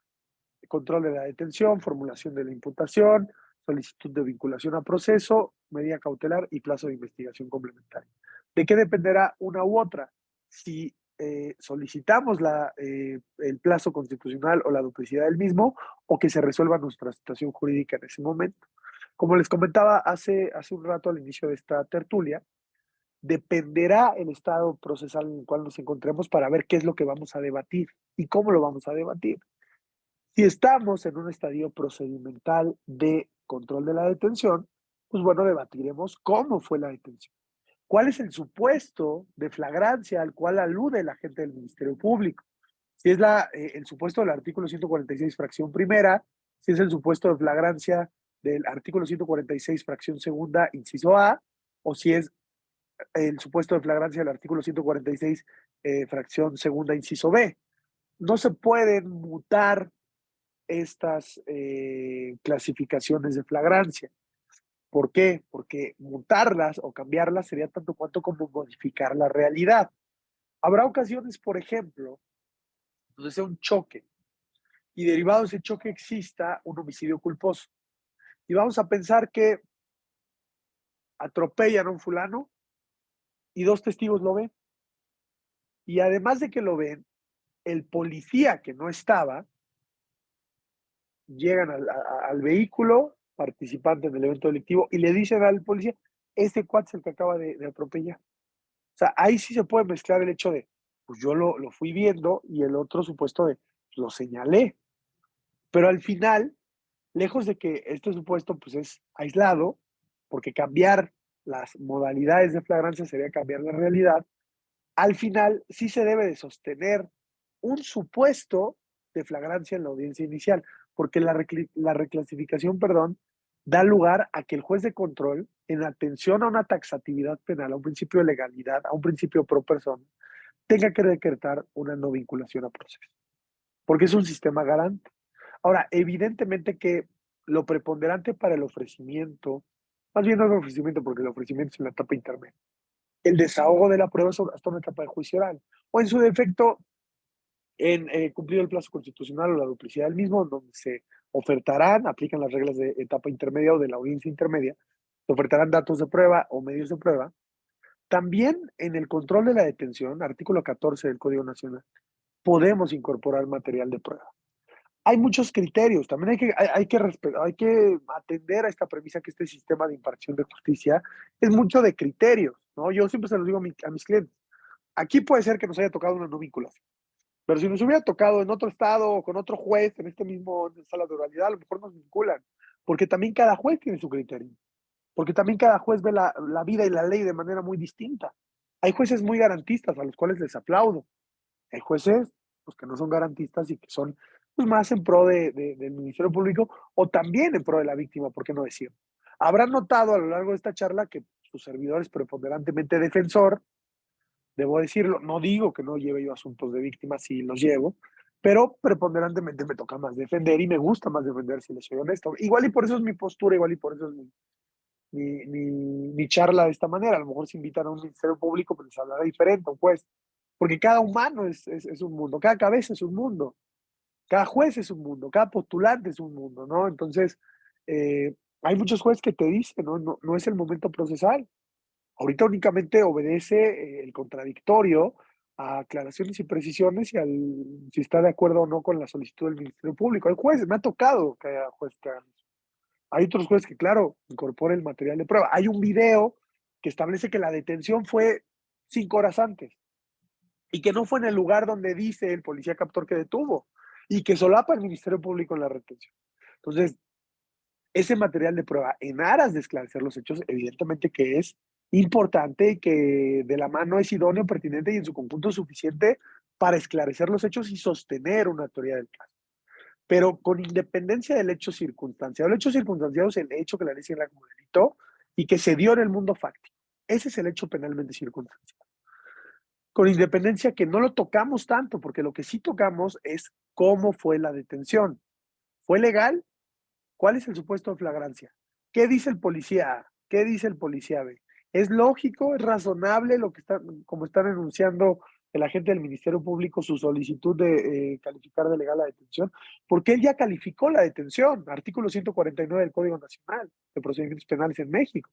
control de la detención, formulación de la imputación, solicitud de vinculación a proceso, medida cautelar y plazo de investigación complementaria. ¿De qué dependerá una u otra? Si solicitamos el plazo constitucional o la duplicidad del mismo o que se resuelva nuestra situación jurídica en ese momento. Como les comentaba hace un rato al inicio de esta tertulia, dependerá el estado procesal en el cual nos encontremos para ver qué es lo que vamos a debatir y cómo lo vamos a debatir. Si estamos en un estadio procedimental de control de la detención, pues bueno, debatiremos cómo fue la detención. ¿Cuál es el supuesto de flagrancia al cual alude el agente del Ministerio Público? Si es el supuesto del artículo 146, fracción primera, si es el supuesto de flagrancia del artículo 146, fracción segunda, inciso A, o si es el supuesto de flagrancia del artículo 146, fracción segunda, inciso B. No se pueden mutar estas clasificaciones de flagrancia. ¿Por qué? Porque mutarlas o cambiarlas sería tanto cuanto como modificar la realidad. Habrá ocasiones, por ejemplo, donde sea un choque y derivado de ese choque exista un homicidio culposo. Y vamos a pensar que atropellan a un fulano y 2 testigos lo ven. Y además de que lo ven, el policía que no estaba, llegan al vehículo participante en el evento delictivo y le dicen al policía, este cuate es el que acaba de atropellar. O sea, ahí sí se puede mezclar el hecho de, pues yo lo fui viendo y el otro supuesto de, lo señalé. Pero al final, lejos de que este supuesto pues es aislado, porque cambiar las modalidades de flagrancia sería cambiar la realidad, al final sí se debe de sostener un supuesto de flagrancia en la audiencia inicial, porque la reclasificación, perdón, da lugar a que el juez de control, en atención a una taxatividad penal, a un principio de legalidad, a un principio pro persona, tenga que decretar una no vinculación a proceso, porque es un sistema garante. Ahora, evidentemente que lo preponderante para el ofrecimiento, más bien no el ofrecimiento, porque el ofrecimiento es en la etapa intermedia, el desahogo de la prueba hasta una etapa de juicio oral, o en su defecto, en cumplido el plazo constitucional o la duplicidad del mismo, donde se ofertarán, aplican las reglas de etapa intermedia o de la audiencia intermedia, se ofertarán datos de prueba o medios de prueba. También en el control de la detención, artículo 14 del Código Nacional, podemos incorporar material de prueba. Hay muchos criterios, también hay que atender a esta premisa que este sistema de impartición de justicia es mucho de criterios, ¿no? Yo siempre se los digo a mis clientes. Aquí puede ser que nos haya tocado una no vinculación, pero si nos hubiera tocado en otro estado o con otro juez en este mismo sala de oralidad, a lo mejor nos vinculan, porque también cada juez tiene su criterio, porque también cada juez ve la vida y la ley de manera muy distinta. Hay jueces muy garantistas a los cuales les aplaudo. Hay jueces pues, que no son garantistas y que son pues, más en pro del Ministerio Público o también en pro de la víctima, ¿por qué no decir? Habrán notado a lo largo de esta charla que su servidor es preponderantemente defensor, debo decirlo, no digo que no lleve yo asuntos de víctimas, sí los llevo, pero preponderantemente me toca más defender y me gusta más defender si les soy honesto. Igual y por eso es mi postura, igual y por eso es ni charla de esta manera. A lo mejor si invitan a un ministerio público, pues les hablará diferente, pues, porque cada humano es un mundo, cada cabeza es un mundo, cada juez es un mundo, cada postulante es un mundo, ¿no? Entonces, hay muchos jueces que te dicen, ¿no? No es el momento procesal. Ahorita únicamente obedece el contradictorio a aclaraciones y precisiones y si está de acuerdo o no con la solicitud del Ministerio Público. Hay jueces, me ha tocado que haya jueces que hagan eso. Hay otros jueces que, claro, incorporan el material de prueba. Hay un video que establece que la detención fue 5 horas antes y que no fue en el lugar donde dice el policía captor que detuvo y que solapa el Ministerio Público en la retención. Entonces, ese material de prueba en aras de esclarecer los hechos, evidentemente que es importante y que de la mano es idóneo, pertinente y en su conjunto suficiente para esclarecer los hechos y sostener una teoría del caso. Pero con independencia del hecho circunstanciado. El hecho circunstanciado es el hecho que la ley señala como delito y que se dio en el mundo fáctico. Ese es el hecho penalmente circunstanciado. Con independencia que no lo tocamos tanto, porque lo que sí tocamos es cómo fue la detención. ¿Fue legal? ¿Cuál es el supuesto de flagrancia? ¿Qué dice el policía A? ¿Qué dice el policía B? ¿Es lógico, es razonable lo que están, como están enunciando el agente del Ministerio Público su solicitud de calificar de legal la detención? Porque él ya calificó la detención, artículo 149 del Código Nacional de Procedimientos Penales en México.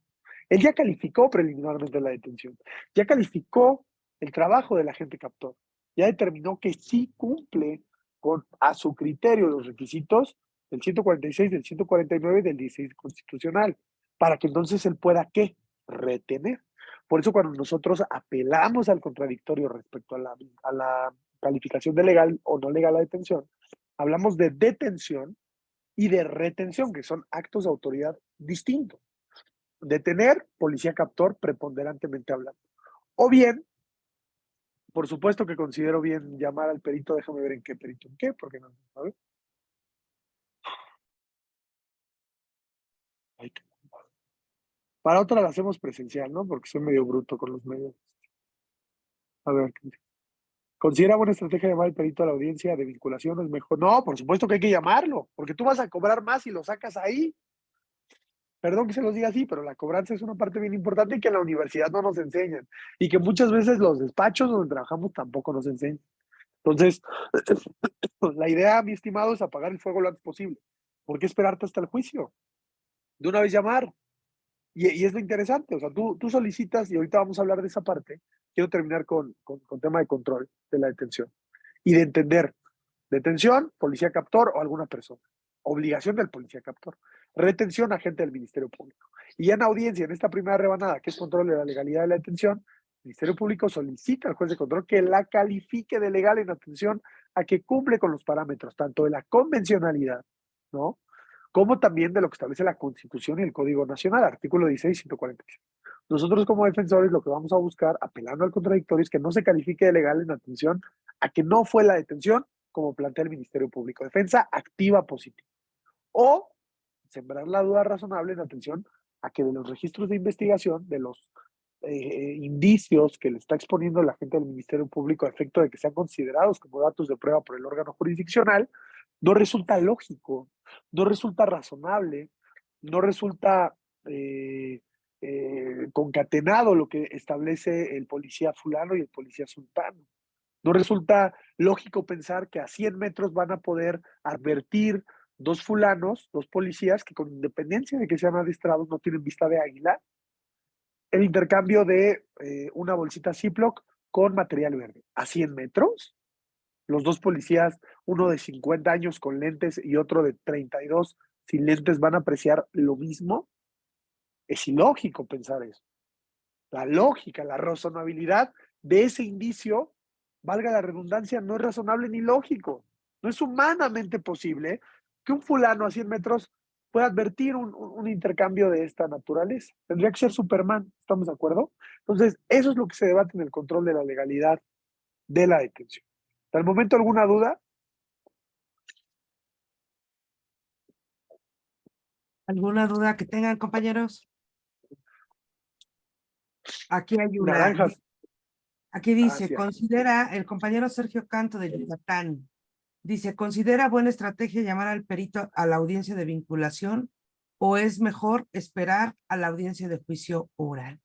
Él ya calificó preliminarmente la detención, ya calificó el trabajo del agente captor, ya determinó que sí cumple con, a su criterio, los requisitos del 146, del 149 y del 16 constitucional, para que entonces él pueda, ¿qué? Retener. Por eso cuando nosotros apelamos al contradictorio respecto a la calificación de legal o no legal la detención, hablamos de detención y de retención, que son actos de autoridad distintos. Detener, policía captor, preponderantemente hablando. O bien, por supuesto que considero bien llamar al perito, déjame ver en qué perito, en qué, porque no, a ver. Ay, para otra la hacemos presencial, ¿no? Porque soy medio bruto con los medios. A ver, ¿considera buena estrategia llamar al perito a la audiencia de vinculación? ¿Es mejor? No, por supuesto que hay que llamarlo, porque tú vas a cobrar más si lo sacas ahí. Perdón que se los diga así, pero la cobranza es una parte bien importante y que en la universidad no nos enseñan. Y que muchas veces los despachos donde trabajamos tampoco nos enseñan. Entonces, la idea, mi estimado, es apagar el fuego lo antes posible. ¿Por qué esperarte hasta el juicio? De una vez llamar. Y es lo interesante, o sea, tú solicitas, y ahorita vamos a hablar de esa parte, quiero terminar con tema de control de la detención y de entender, detención, policía captor o alguna persona, obligación del policía captor, retención, agente del Ministerio Público. Y ya en audiencia, en esta primera rebanada, que es control de la legalidad de la detención, el Ministerio Público solicita al juez de control que la califique de legal en atención a que cumple con los parámetros, tanto de la convencionalidad, ¿no? Como también de lo que establece la Constitución y el Código Nacional, artículo 16 y 146. Nosotros como defensores lo que vamos a buscar, apelando al contradictorio, es que no se califique de legal en atención a que no fue la detención, como plantea el Ministerio Público. Defensa activa positiva. O sembrar la duda razonable en atención a que de los registros de investigación, de los indicios que le está exponiendo la gente del Ministerio Público a efecto de que sean considerados como datos de prueba por el órgano jurisdiccional, no resulta lógico, no resulta razonable, no resulta concatenado lo que establece el policía fulano y el policía sultano. No resulta lógico pensar que a 100 metros van a poder advertir dos fulanos, dos policías que con independencia de que sean adiestrados no tienen vista de águila, el intercambio de una bolsita Ziploc con material verde. A 100 metros, los dos policías, uno de 50 años con lentes y otro de 32 sin lentes, van a apreciar lo mismo. Es ilógico pensar eso. La lógica, la razonabilidad de ese indicio, valga la redundancia, no es razonable ni lógico. No es humanamente posible que un fulano a 100 metros pueda advertir un intercambio de esta naturaleza. Tendría que ser Superman, ¿estamos de acuerdo? Entonces, eso es lo que se debate en el control de la legalidad de la detención. ¿Hasta el momento alguna duda? ¿Alguna duda que tengan, compañeros? Aquí hay una. Naranjas. Aquí dice, Hacia. considera el compañero Sergio Canto de Yucatán. Dice, considera buena estrategia llamar al perito a la audiencia de vinculación o es mejor esperar a la audiencia de juicio oral?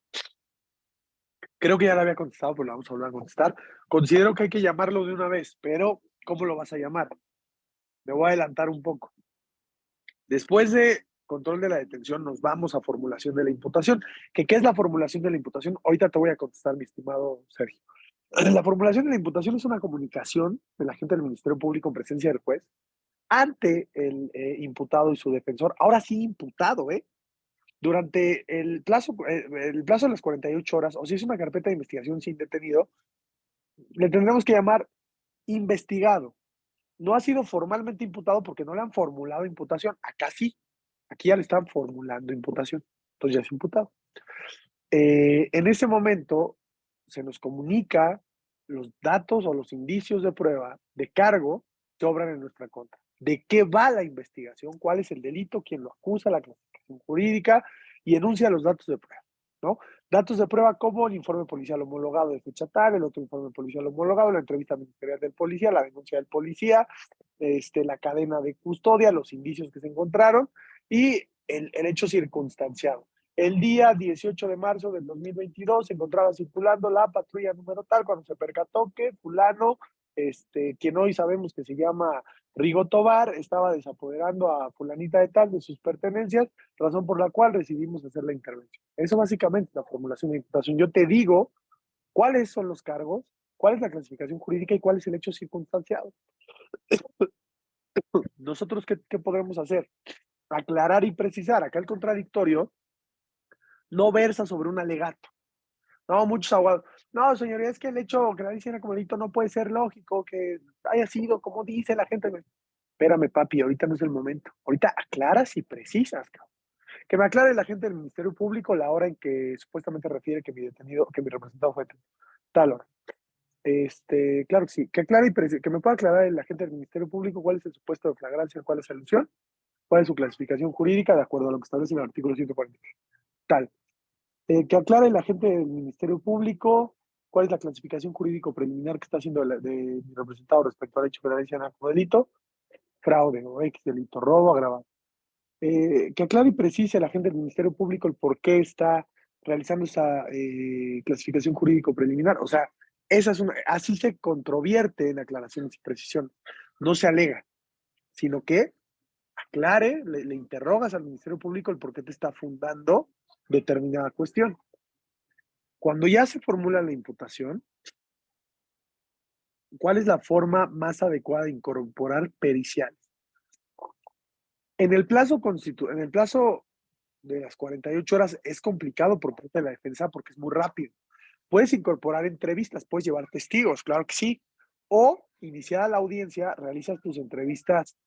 Creo que ya la había contestado, pero la vamos a volver a contestar. Considero que hay que llamarlo de una vez, pero ¿cómo lo vas a llamar? Me voy a adelantar un poco. Después de control de la detención, nos vamos a formulación de la imputación. ¿Qué es la formulación de la imputación? Ahorita te voy a contestar, mi estimado Sergio. La formulación de la imputación es una comunicación del agente del Ministerio Público en presencia del juez ante el imputado y su defensor. Ahora sí, imputado, ¿eh? Durante el plazo de las 48 horas, o si es una carpeta de investigación sin detenido, le tendremos que llamar investigado. No ha sido formalmente imputado porque no le han formulado imputación. Acá sí, aquí ya le están formulando imputación. Entonces ya es imputado. En ese momento se nos comunica los datos o los indicios de prueba de cargo que obran en nuestra contra. ¿De qué va la investigación? ¿Cuál es el delito? ¿Quién lo acusa? La clasificación jurídica y enuncia los datos de prueba, ¿no? Datos de prueba como el informe policial homologado de fecha tal, el otro informe policial homologado, la entrevista ministerial del policía, la denuncia del policía, la cadena de custodia, los indicios que se encontraron y el hecho circunstanciado. El día 18 de marzo del 2022 se encontraba circulando la patrulla número tal cuando se percató que fulano, quien hoy sabemos que se llama Rigo Tobar, estaba desapoderando a fulanita de tal de sus pertenencias, razón por la cual decidimos hacer la intervención. Eso básicamente es la formulación de imputación. Yo te digo cuáles son los cargos, cuál es la clasificación jurídica y cuál es el hecho circunstanciado. Nosotros, ¿qué podemos hacer? Aclarar y precisar. Acá el contradictorio no versa sobre un alegato. No, muchos abogados. No, señoría, es que el hecho que la hiciera como delito no puede ser lógico, que haya sido como dice la gente. Espérame, papi, ahorita no es el momento. Ahorita aclaras y precisas, cabrón. Que me aclare la gente del Ministerio Público la hora en que supuestamente refiere que mi detenido, que mi representado fue tal hora. Claro que sí. Que aclare y que me pueda aclarar la gente del Ministerio Público cuál es el supuesto de flagrancia, cuál es la alusión, cuál es su clasificación jurídica de acuerdo a lo que establece el artículo 140. Tal. Que aclare la gente del Ministerio Público cuál es la clasificación jurídico preliminar que está haciendo de mi representado respecto al hecho que realiza narcodelito, fraude o X delito, robo agravado. Que aclare y precise a la gente del Ministerio Público el por qué está realizando esa clasificación jurídico preliminar. O sea, así se controvierte en aclaraciones y precisiones. No se alega, sino que aclare, le interrogas al Ministerio Público el por qué te está fundando determinada cuestión. Cuando ya se formula la imputación, ¿cuál es la forma más adecuada de incorporar periciales? En el plazo de las 48 horas es complicado por parte de la defensa porque es muy rápido. Puedes incorporar entrevistas, puedes llevar testigos, claro que sí. O, iniciada la audiencia, realizas tus entrevistas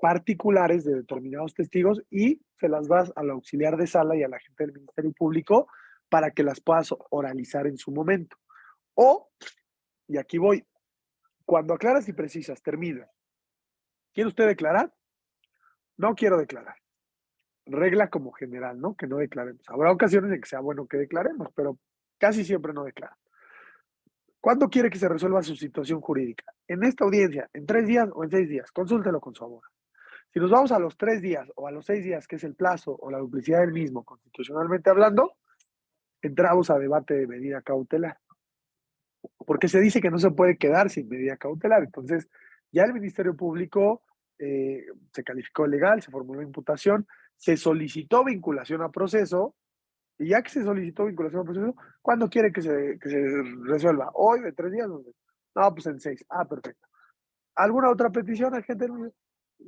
particulares de determinados testigos y se las das al auxiliar de sala y a la gente del Ministerio Público para que las puedas oralizar en su momento. O, y aquí voy, cuando aclaras y precisas, termina. ¿Quiere usted declarar? No quiero declarar. Regla como general, ¿no? Que no declaremos. Habrá ocasiones en que sea bueno que declaremos, pero casi siempre no declara. ¿Cuándo quiere que se resuelva su situación jurídica? ¿En esta audiencia? ¿En 3 días o en 6 días? Consúltelo con su abogado. Si nos vamos a los 3 días o a los 6 días, que es el plazo o la duplicidad del mismo, constitucionalmente hablando, entramos a debate de medida cautelar. Porque se dice que no se puede quedar sin medida cautelar. Entonces, ya el Ministerio Público se calificó legal, se formuló imputación, se solicitó vinculación a proceso, y ya que se solicitó vinculación a proceso, ¿cuándo quiere que se resuelva? ¿Hoy, de 3 días? No, pues en 6. Ah, perfecto. ¿Alguna otra petición, agente?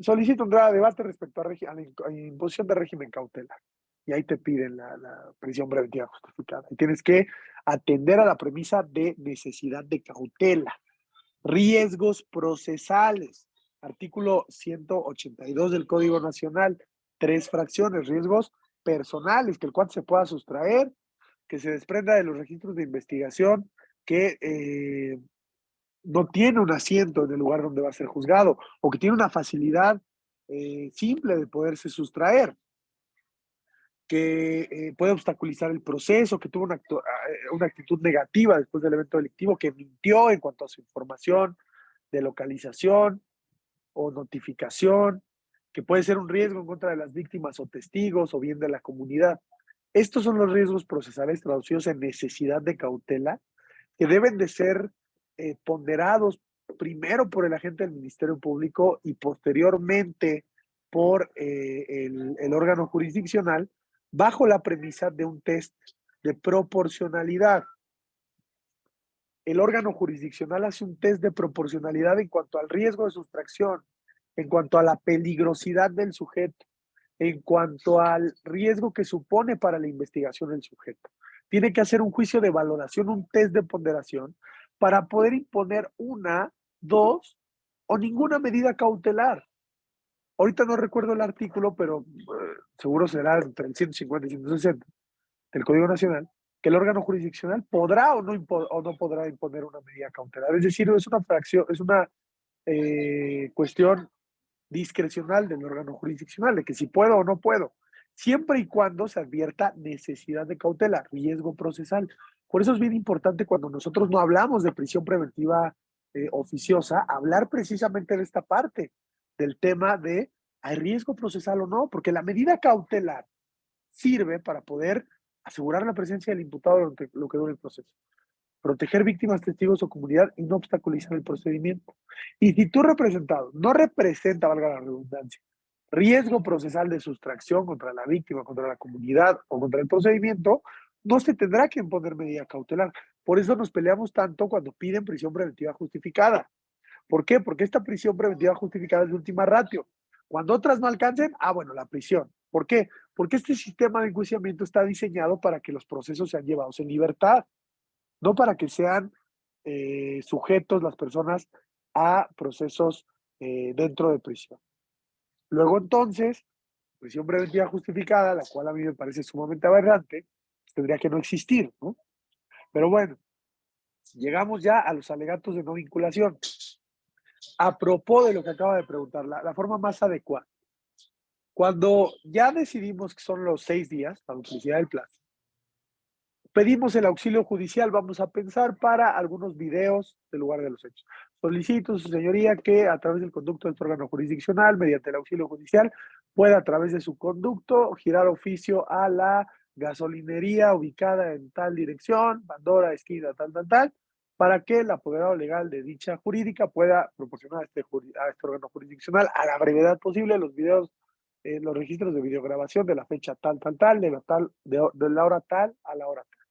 Solicito entrar a debate respecto a la imposición de régimen cautelar. Y ahí te piden la prisión preventiva justificada. Y tienes que atender a la premisa de necesidad de cautela. Riesgos procesales. Artículo 182 del Código Nacional. 3 fracciones. Riesgos personales, que el cual se pueda sustraer, que se desprenda de los registros de investigación, que no tiene un asiento en el lugar donde va a ser juzgado, o que tiene una facilidad simple de poderse sustraer, que puede obstaculizar el proceso, que tuvo una actitud negativa después del evento delictivo, que mintió en cuanto a su información de localización o notificación, que puede ser un riesgo en contra de las víctimas o testigos o bien de la comunidad. Estos son los riesgos procesales traducidos en necesidad de cautela que deben de ser ponderados primero por el agente del Ministerio Público y posteriormente por el órgano jurisdiccional bajo la premisa de un test de proporcionalidad. El órgano jurisdiccional hace un test de proporcionalidad en cuanto al riesgo de sustracción, en cuanto a la peligrosidad del sujeto, en cuanto al riesgo que supone para la investigación del sujeto. Tiene que hacer un juicio de valoración, un test de ponderación, para poder imponer una, dos o ninguna medida cautelar. Ahorita no recuerdo el artículo, pero seguro será entre el 150 y 160 del Código Nacional, que el órgano jurisdiccional podrá o no podrá imponer una medida cautelar. Es decir, es una fracción, es una cuestión discrecional del órgano jurisdiccional, de que si puedo o no puedo, siempre y cuando se advierta necesidad de cautela, riesgo procesal. Por eso es bien importante cuando nosotros no hablamos de prisión preventiva oficiosa, hablar precisamente de esta parte, del tema de ¿hay riesgo procesal o no? Porque la medida cautelar sirve para poder asegurar la presencia del imputado durante lo que dure el proceso, proteger víctimas, testigos o comunidad y no obstaculizar el procedimiento. Y si tu representado no representa, valga la redundancia, riesgo procesal de sustracción contra la víctima, contra la comunidad o contra el procedimiento, no se tendrá que imponer medida cautelar. Por eso nos peleamos tanto cuando piden prisión preventiva justificada. ¿Por qué? Porque esta prisión preventiva justificada es de última ratio. Cuando otras no alcancen, bueno, la prisión. ¿Por qué? Porque este sistema de enjuiciamiento está diseñado para que los procesos sean llevados en libertad, no para que sean sujetos las personas a procesos dentro de prisión. Luego entonces, prisión preventiva justificada, la cual a mí me parece sumamente aberrante, pues tendría que no existir, ¿no? Pero bueno, llegamos ya a los alegatos de no vinculación. A propósito de lo que acaba de preguntar, la forma más adecuada. Cuando ya decidimos que son los 6 días, la duplicidad del plazo, pedimos el auxilio judicial, vamos a pensar para algunos videos del lugar de los hechos. Solicito, su señoría, que a través del conducto de este órgano jurisdiccional, mediante el auxilio judicial, pueda a través de su conducto girar oficio a la gasolinería ubicada en tal dirección, Pandora, esquina, tal, para que el apoderado legal de dicha jurídica pueda proporcionar a este órgano jurisdiccional a la brevedad posible los videos, los registros de videograbación de la fecha tal, de la hora tal a la hora tal.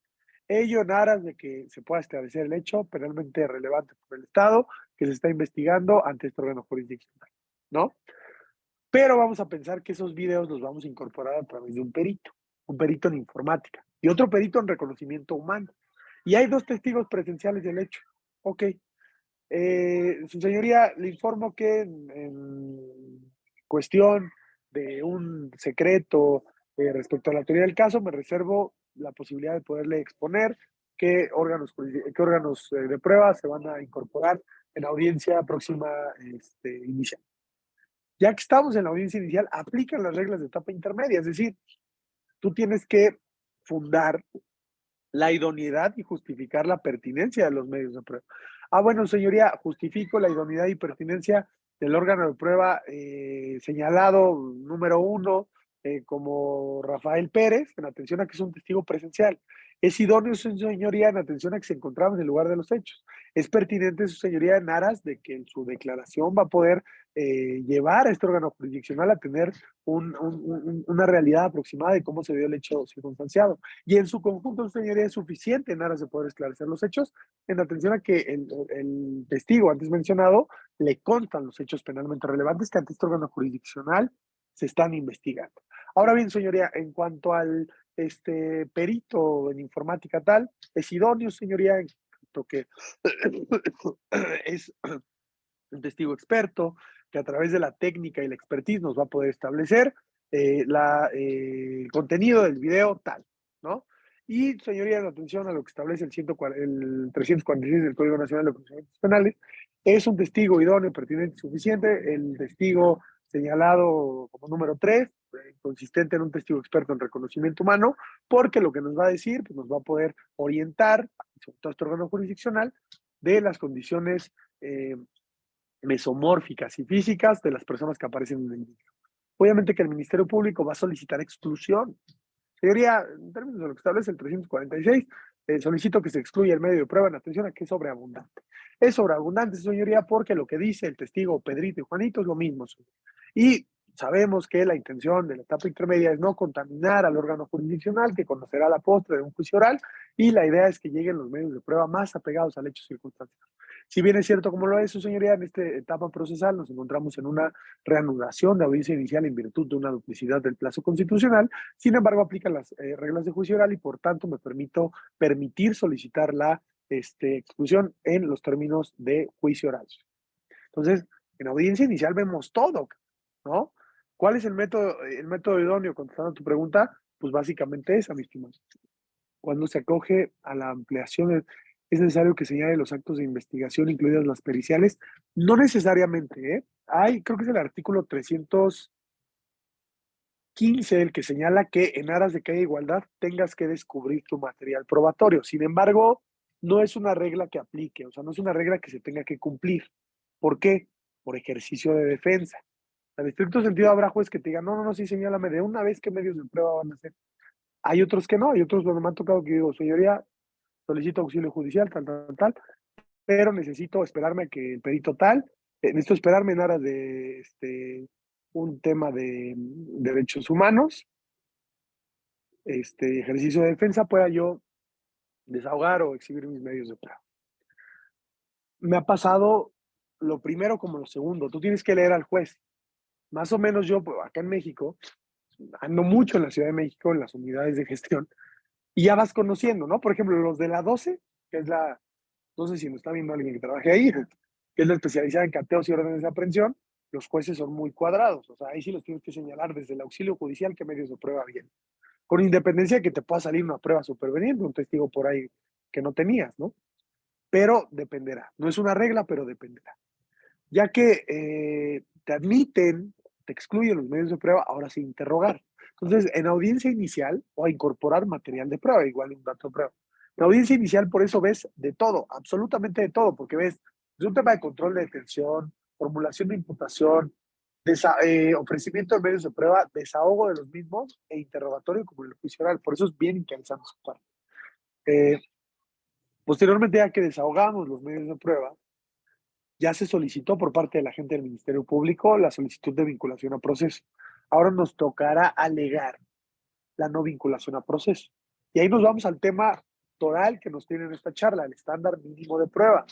Ello en aras de que se pueda establecer el hecho penalmente relevante por el Estado que se está investigando ante este órgano jurisdiccional, ¿no? Pero vamos a pensar que esos videos los vamos a incorporar a través de un perito en informática y otro perito en reconocimiento humano. Y hay 2 testigos presenciales del hecho. Ok. Su señoría, le informo que en cuestión de un secreto respecto a la teoría del caso, me reservo la posibilidad de poderle exponer qué órganos de prueba se van a incorporar en la audiencia próxima inicial. Ya que estamos en la audiencia inicial, aplican las reglas de etapa intermedia, es decir, tú tienes que fundar la idoneidad y justificar la pertinencia de los medios de prueba. Bueno, señoría, justifico la idoneidad y pertinencia del órgano de prueba señalado número 1 como Rafael Pérez, en atención a que es un testigo presencial. Es idóneo, su señoría, en atención a que se encontraba en el lugar de los hechos. Es pertinente, su señoría, en aras de que en su declaración va a poder llevar a este órgano jurisdiccional a tener una realidad aproximada de cómo se dio el hecho circunstanciado. Y en su conjunto, su señoría, es suficiente en aras de poder esclarecer los hechos, en atención a que el testigo antes mencionado le constan los hechos penalmente relevantes que ante este órgano jurisdiccional se están investigando. Ahora bien, señoría, en cuanto al perito en informática tal, es idóneo, señoría, en cuanto que es un testigo experto que a través de la técnica y la expertise nos va a poder establecer el contenido del video tal, ¿no? Y, señoría, en atención a lo que establece el 346 del Código Nacional de Procedimientos Penales, es un testigo idóneo, pertinente y suficiente, el testigo señalado como número 3, consistente en un testigo experto en reconocimiento humano, porque lo que nos va a decir, pues nos va a poder orientar, sobre todo este órgano jurisdiccional, de las condiciones mesomórficas y físicas de las personas que aparecen en el video. obviamente que el Ministerio Público va a solicitar exclusión. Señoría, en términos de lo que establece el 346, solicito que se excluya el medio de prueba en atención a que es sobreabundante. Es sobreabundante, señoría, porque lo que dice el testigo Pedrito y Juanito es lo mismo. Señor. Y sabemos que la intención de la etapa intermedia es no contaminar al órgano jurisdiccional que conocerá la postre de un juicio oral y la idea es que lleguen los medios de prueba más apegados al hecho circunstancial. Si bien es cierto como lo es, su señoría, en esta etapa procesal nos encontramos en una reanudación de audiencia inicial en virtud de una duplicidad del plazo constitucional. Sin embargo, aplican las reglas de juicio oral y por tanto me permitir solicitar la exclusión en los términos de juicio oral. Entonces, en audiencia inicial vemos todo, ¿no? ¿Cuál es el método idóneo? Contestando a tu pregunta, pues básicamente esa, mi estimado. Cuando se acoge a la ampliación, es necesario que señale los actos de investigación, incluidas las periciales. No necesariamente, ¿eh? Creo que es el artículo 315 el que señala que en aras de que haya igualdad tengas que descubrir tu material probatorio. Sin embargo, no es una regla que aplique, o sea, no es una regla que se tenga que cumplir. ¿Por qué? Por ejercicio de defensa. En estricto sentido, habrá juez que te diga, no, sí, señálame de una vez qué medios de prueba van a hacer. Hay otros que no, hay otros donde me han tocado que digo, señoría, solicito auxilio judicial, tal, pero necesito esperarme a que el perito tal, necesito esperarme en aras de un tema de derechos humanos, ejercicio de defensa, pueda yo desahogar o exhibir mis medios de prueba. Me ha pasado lo primero como lo segundo, tú tienes que leer al juez. Más o menos yo, pues, acá en México, ando mucho en la Ciudad de México, en las unidades de gestión, y ya vas conociendo, ¿no? Por ejemplo, los de la 12, que es no sé si me está viendo alguien que trabaje ahí, que es la especializada en cateos y órdenes de aprehensión, los jueces son muy cuadrados, o sea, ahí sí los tienes que señalar desde el auxilio judicial qué medios de prueba vienen, con independencia de que te pueda salir una prueba superveniente, un testigo por ahí que no tenías, ¿no? Pero dependerá, no es una regla, pero dependerá. Ya que te admiten, te excluyen los medios de prueba, ahora sí interrogar. Entonces, en audiencia inicial o a incorporar material de prueba, igual un dato de prueba. En audiencia inicial, por eso ves de todo, absolutamente de todo, porque ves es un tema de control de detención, formulación de imputación, ofrecimiento de medios de prueba, desahogo de los mismos e interrogatorio como en el juicio oral. Por eso es bien interesante su parte. Eh, Posteriormente, ya que desahogamos los medios de prueba, ya se solicitó por parte de la gente del Ministerio Público la solicitud de vinculación a proceso. Ahora nos tocará alegar la no vinculación a proceso. Y ahí nos vamos al tema toral que nos tiene en esta charla, el estándar mínimo de prueba.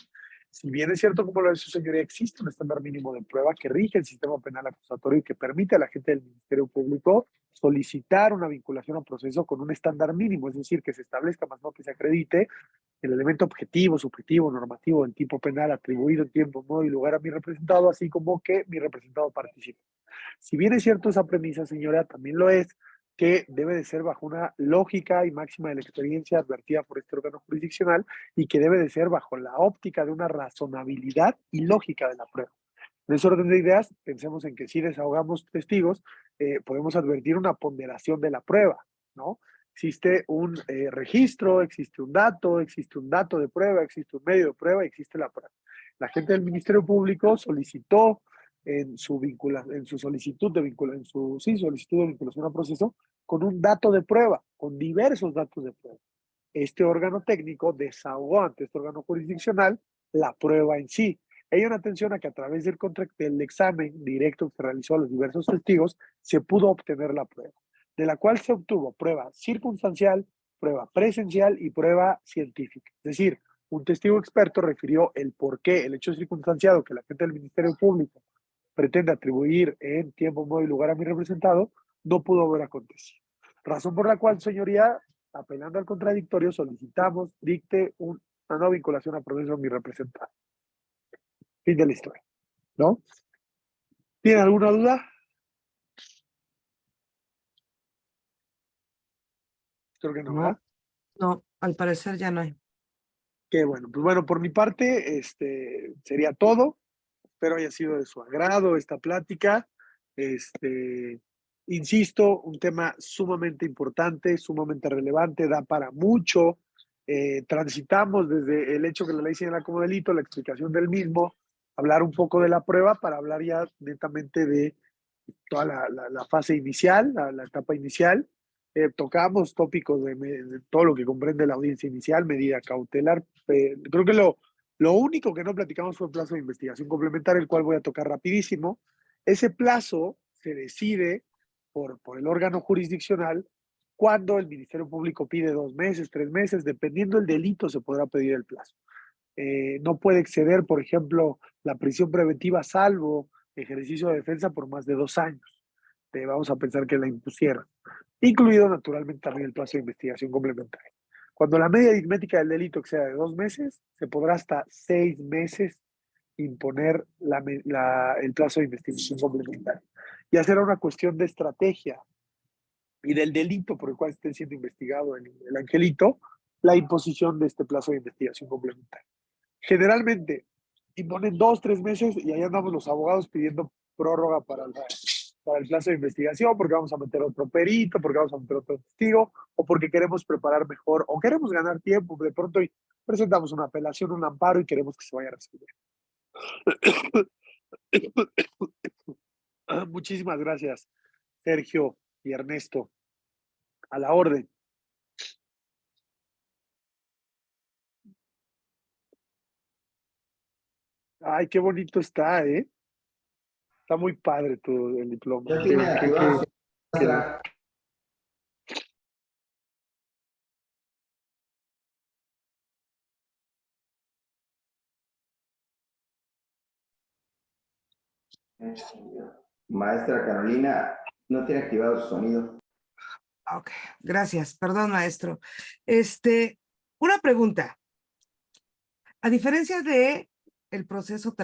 Si bien es cierto, como lo dice su señoría, existe un estándar mínimo de prueba que rige el sistema penal acusatorio y que permite a la gente del Ministerio Público solicitar una vinculación a proceso con un estándar mínimo, es decir, que se establezca más no que se acredite el elemento objetivo, subjetivo, normativo del tipo penal atribuido en tiempo, modo y lugar a mi representado, así como que mi representado participe. Si bien es cierto esa premisa, señora, también lo es que debe de ser bajo una lógica y máxima de la experiencia advertida por este órgano jurisdiccional y que debe de ser bajo la óptica de una razonabilidad y lógica de la prueba. En ese orden de ideas, pensemos en que si desahogamos testigos, podemos advertir una ponderación de la prueba, ¿no? Existe un registro, existe un dato de prueba, existe un medio de prueba, existe la prueba. La gente del Ministerio Público solicitó en su solicitud de solicitud de vinculación a proceso con un dato de prueba, con diversos datos de prueba. Este órgano técnico desahogó ante este órgano jurisdiccional la prueba en sí. Hay una atención a que a través del examen directo que se realizó a los diversos testigos se pudo obtener la prueba, de la cual se obtuvo prueba circunstancial, prueba presencial y prueba científica. Es decir, un testigo experto refirió el por qué el hecho circunstanciado que la gente del Ministerio Público pretende atribuir en tiempo, modo y lugar a mi representado no pudo haber acontecido. Razón por la cual, señoría, apelando al contradictorio, solicitamos dicte una no vinculación a proceso a mi representado. Fin de la historia, ¿no? ¿Tiene alguna duda? Creo que no, ¿verdad? No, no, al parecer ya no hay. Qué bueno. Pues bueno, por mi parte, sería todo. Espero haya sido de su agrado esta plática. Este, Insisto, un tema sumamente importante, sumamente relevante, da para mucho. Transitamos desde el hecho que la ley señala como delito, la explicación del mismo, hablar un poco de la prueba para hablar ya netamente de toda la fase inicial, la etapa inicial. Tocamos tópicos de todo lo que comprende la audiencia inicial, medida cautelar. Creo que lo único que no platicamos fue el plazo de investigación complementaria, el cual voy a tocar rapidísimo. Ese plazo se decide por el órgano jurisdiccional cuando el Ministerio Público pide 2 meses, 3 meses, dependiendo del delito se podrá pedir el plazo. No puede exceder, por ejemplo, la prisión preventiva salvo ejercicio de defensa por más de 2 años. Vamos a pensar que la impusieron, incluido naturalmente también el plazo de investigación complementaria. Cuando la media aritmética del delito exceda de 2 meses, se podrá hasta 6 meses imponer el plazo de investigación complementaria. Ya será una cuestión de estrategia y del delito por el cual esté siendo investigado el angelito, la imposición de este plazo de investigación complementaria. Generalmente imponen 2, 3 meses y ahí andamos los abogados pidiendo prórroga para el plazo de investigación porque vamos a meter otro perito, porque vamos a meter otro testigo o porque queremos preparar mejor o queremos ganar tiempo. De pronto presentamos una apelación, un amparo y queremos que se vaya a resolver. Muchísimas gracias, Sergio y Ernesto. A la orden. Ay, qué bonito está, ¿eh? Está muy padre todo el diploma. Ya tiene activado Qué Maestra Carolina, no tiene activado su sonido. Ok, gracias. Perdón, maestro. Una pregunta. A diferencia de el proceso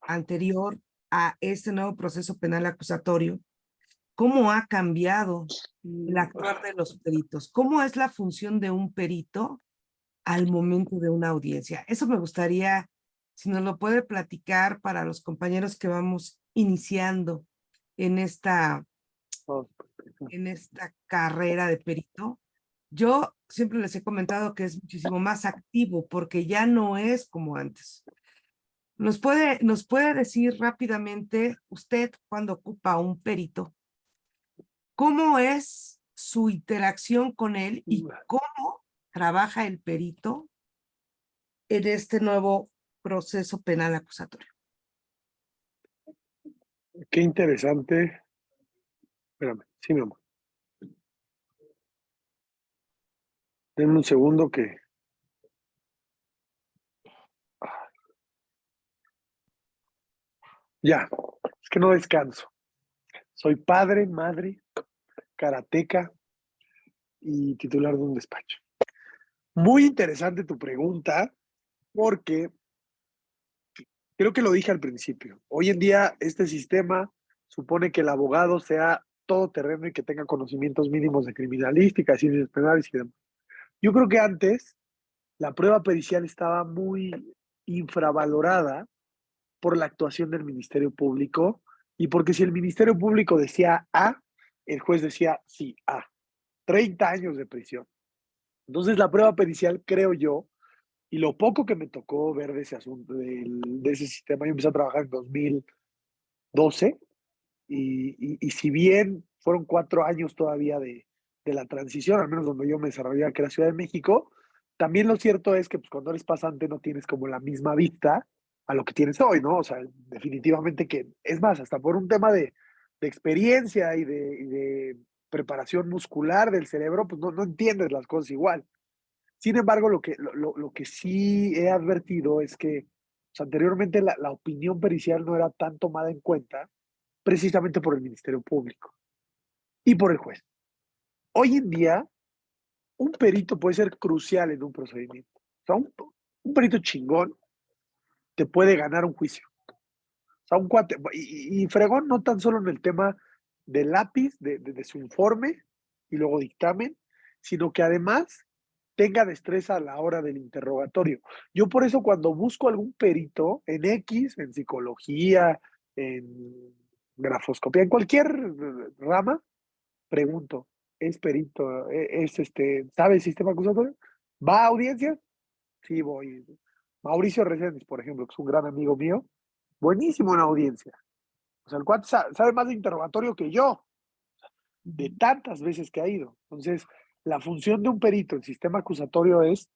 anterior a este nuevo proceso penal acusatorio, ¿cómo ha cambiado el actuar de los peritos? ¿Cómo es la función de un perito al momento de una audiencia? Eso me gustaría, si nos lo puede platicar para los compañeros que vamos iniciando en esta carrera de perito. Yo siempre les he comentado que es muchísimo más activo porque ya no es como antes. ¿Nos puede decir rápidamente usted cuando ocupa un perito, cómo es su interacción con él y cómo trabaja el perito en este nuevo proceso penal acusatorio? Qué interesante. Espérame, sí, mi amor. Denme un segundo que. Ya, es que no descanso. Soy padre, madre, karateca y titular de un despacho. Muy interesante tu pregunta, porque creo que lo dije al principio. Hoy en día, este sistema supone que el abogado sea todoterreno y que tenga conocimientos mínimos de criminalística, ciencias penales y demás. Yo creo que antes la prueba pericial estaba muy infravalorada por la actuación del Ministerio Público y porque si el Ministerio Público decía A, el juez decía sí, A. 30 años de prisión. Entonces la prueba pericial, creo yo, y lo poco que me tocó ver de ese asunto, de ese sistema, yo empecé a trabajar en 2012 y si bien fueron 4 años todavía de la transición, al menos donde yo me desarrollaba, que era Ciudad de México, también lo cierto es que pues, cuando eres pasante no tienes como la misma vista a lo que tienes hoy, ¿no? O sea, definitivamente que, es más, hasta por un tema de experiencia y de preparación muscular del cerebro, pues no entiendes las cosas igual. Sin embargo, lo que sí he advertido es que pues, anteriormente la opinión pericial no era tan tomada en cuenta precisamente por el Ministerio Público y por el juez. Hoy en día, un perito puede ser crucial en un procedimiento. O sea, un perito chingón te puede ganar un juicio. O sea, un cuate, y fregón no tan solo en el tema del lápiz, de su informe y luego dictamen, sino que además tenga destreza a la hora del interrogatorio. Yo por eso cuando busco algún perito en X, en psicología, en grafoscopía, en cualquier rama, pregunto, ¿es perito? ¿Sabe el sistema acusatorio? ¿Va a audiencias? Sí, voy. Mauricio Reséndiz, por ejemplo, que es un gran amigo mío, buenísimo en audiencia. O sea, el cuate sabe más de interrogatorio que yo, de tantas veces que ha ido. Entonces, la función de un perito en sistema acusatorio es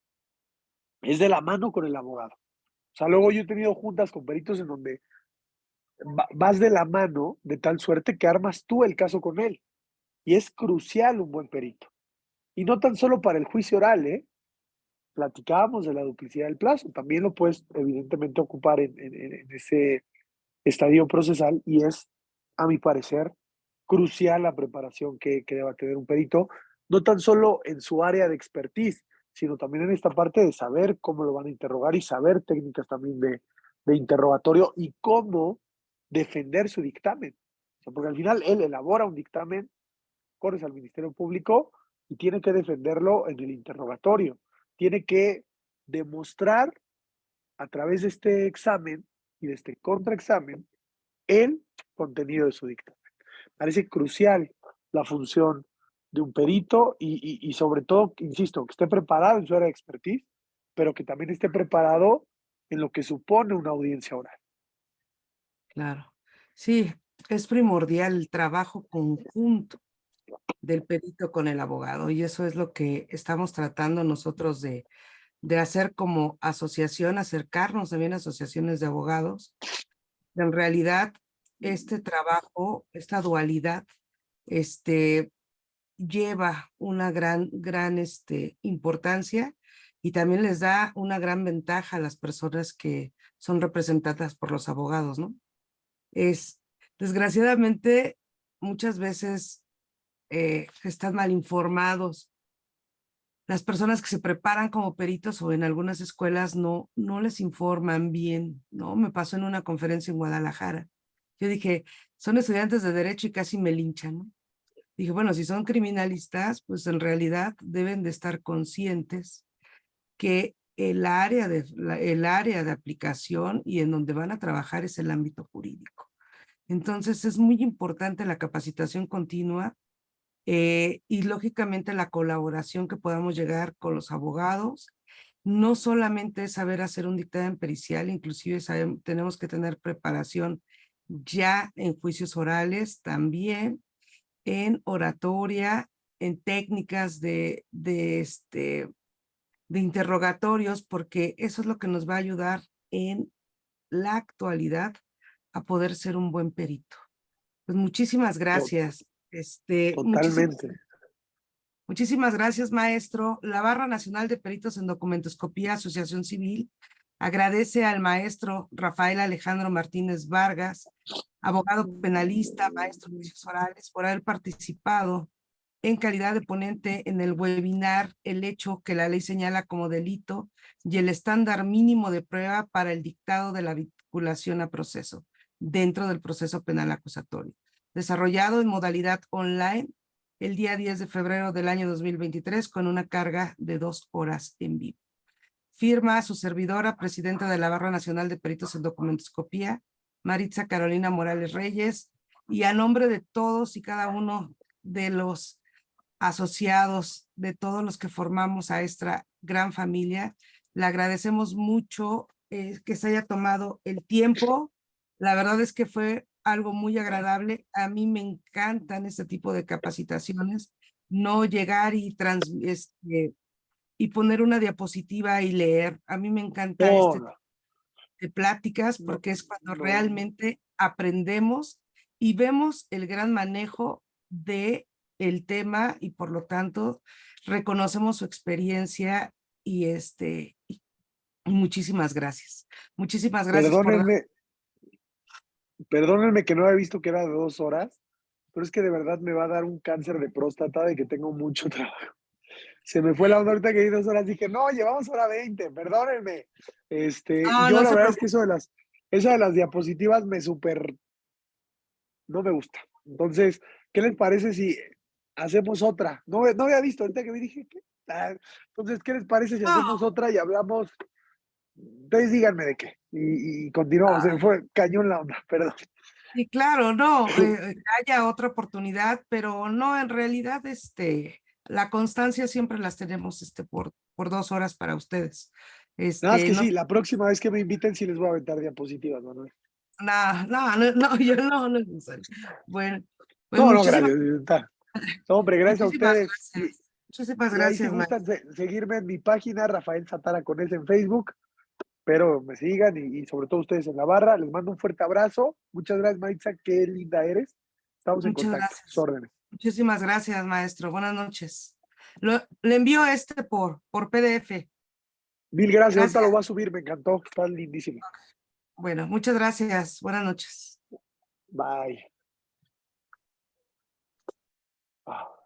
de la mano con el abogado. O sea, luego yo he tenido juntas con peritos en donde vas de la mano de tal suerte que armas tú el caso con él. Y es crucial un buen perito. Y no tan solo para el juicio oral, ¿eh? Platicábamos de la duplicidad del plazo. También lo puedes, evidentemente, ocupar en ese estadio procesal y es, a mi parecer, crucial la preparación que deba tener un perito, no tan solo en su área de expertise, sino también en esta parte de saber cómo lo van a interrogar y saber técnicas también de interrogatorio y cómo defender su dictamen. O sea, porque al final él elabora un dictamen, corres al Ministerio Público y tiene que defenderlo en el interrogatorio. Tiene que demostrar a través de este examen y de este contraexamen el contenido de su dictamen. Parece crucial la función de un perito y sobre todo, insisto, que esté preparado en su área de expertise, pero que también esté preparado en lo que supone una audiencia oral. Claro. Sí, es primordial el trabajo conjunto del perito con el abogado y eso es lo que estamos tratando nosotros de hacer como asociación, acercarnos también a asociaciones de abogados. En realidad, este trabajo, esta dualidad, lleva una gran importancia y también les da una gran ventaja a las personas que son representadas por los abogados, ¿no? Desgraciadamente, muchas veces están mal informados. Las personas que se preparan como peritos o en algunas escuelas no les informan bien, ¿no? Me pasó en una conferencia en Guadalajara. Yo dije, son estudiantes de derecho y casi me linchan, ¿no? Dije, bueno, si son criminalistas, pues en realidad deben de estar conscientes que el área de aplicación y en donde van a trabajar es el ámbito jurídico. Entonces es muy importante la capacitación continua y lógicamente la colaboración que podamos llegar con los abogados. No solamente es saber hacer un dictamen pericial, inclusive tenemos que tener preparación ya en juicios orales, también en oratoria, en técnicas de interrogatorios, porque eso es lo que nos va a ayudar en la actualidad a poder ser un buen perito. Pues muchísimas gracias. Totalmente. Muchísimas gracias, maestro. La Barra Nacional de Peritos en Documentoscopía, Asociación Civil, agradece al maestro Rafael Alejandro Martínez Vargas, abogado penalista, maestro de juicios orales, por haber participado en calidad de ponente en el webinar El hecho que la ley señala como delito y el estándar mínimo de prueba para el dictado de la vinculación a proceso dentro del proceso penal acusatorio, desarrollado en modalidad online el día 10 de febrero del año 2023 con una carga de 2 horas en vivo. Firma a su servidora, presidenta de la Barra Nacional de Peritos en Documentoscopía, Maritza Carolina Morales Reyes, y a nombre de todos y cada uno de los asociados, de todos los que formamos a esta gran familia, le agradecemos mucho que se haya tomado el tiempo. La verdad es que fue algo muy agradable. A mí me encantan este tipo de capacitaciones, no llegar y poner una diapositiva y leer. A mí me encanta No, tipo de pláticas porque es cuando realmente aprendemos y vemos el gran manejo de el tema y por lo tanto reconocemos su experiencia y muchísimas gracias. Muchísimas gracias por perdónenme que no había visto que era de 2 horas, pero es que de verdad me va a dar un cáncer de próstata de que tengo mucho trabajo. Se me fue la onda ahorita que di 2 horas, dije, no, llevamos hora 20, perdónenme. Y No, yo no la se verdad es que preocupe. eso de las diapositivas no me gusta. Entonces, ¿qué les parece si hacemos otra? No había visto, ahorita que me dije, ¿qué? Entonces, ¿qué les parece si hacemos No. otra y hablamos? Ustedes díganme de qué. Y continuamos. Se me fue cañón la onda, perdón. Sí, claro, no, haya otra oportunidad, pero no, en realidad, la constancia siempre las tenemos, por 2 horas para ustedes. Nada más que No, sí, la próxima vez que me inviten sí les voy a aventar diapositivas, Manuel. yo no es necesario. Bueno, pues No, no, muchísimas, gracias. No, hombre, gracias a muchísimas ustedes. gracias. Muchísimas Y ahí si gracias, gustan maestro. seguirme en mi página, Rafael Satara con S en Facebook. Espero me sigan y sobre todo ustedes en la barra. Les mando un fuerte abrazo. Muchas gracias, Maritza. Qué linda eres. Estamos en Muchas contacto. Sus gracias. órdenes. Muchísimas gracias, maestro. Buenas noches. Le envío por PDF. Mil gracias. Ahorita Gracias. lo voy a subir. Me encantó. Está lindísimo. Bueno, muchas gracias. Buenas noches. Bye. Ah.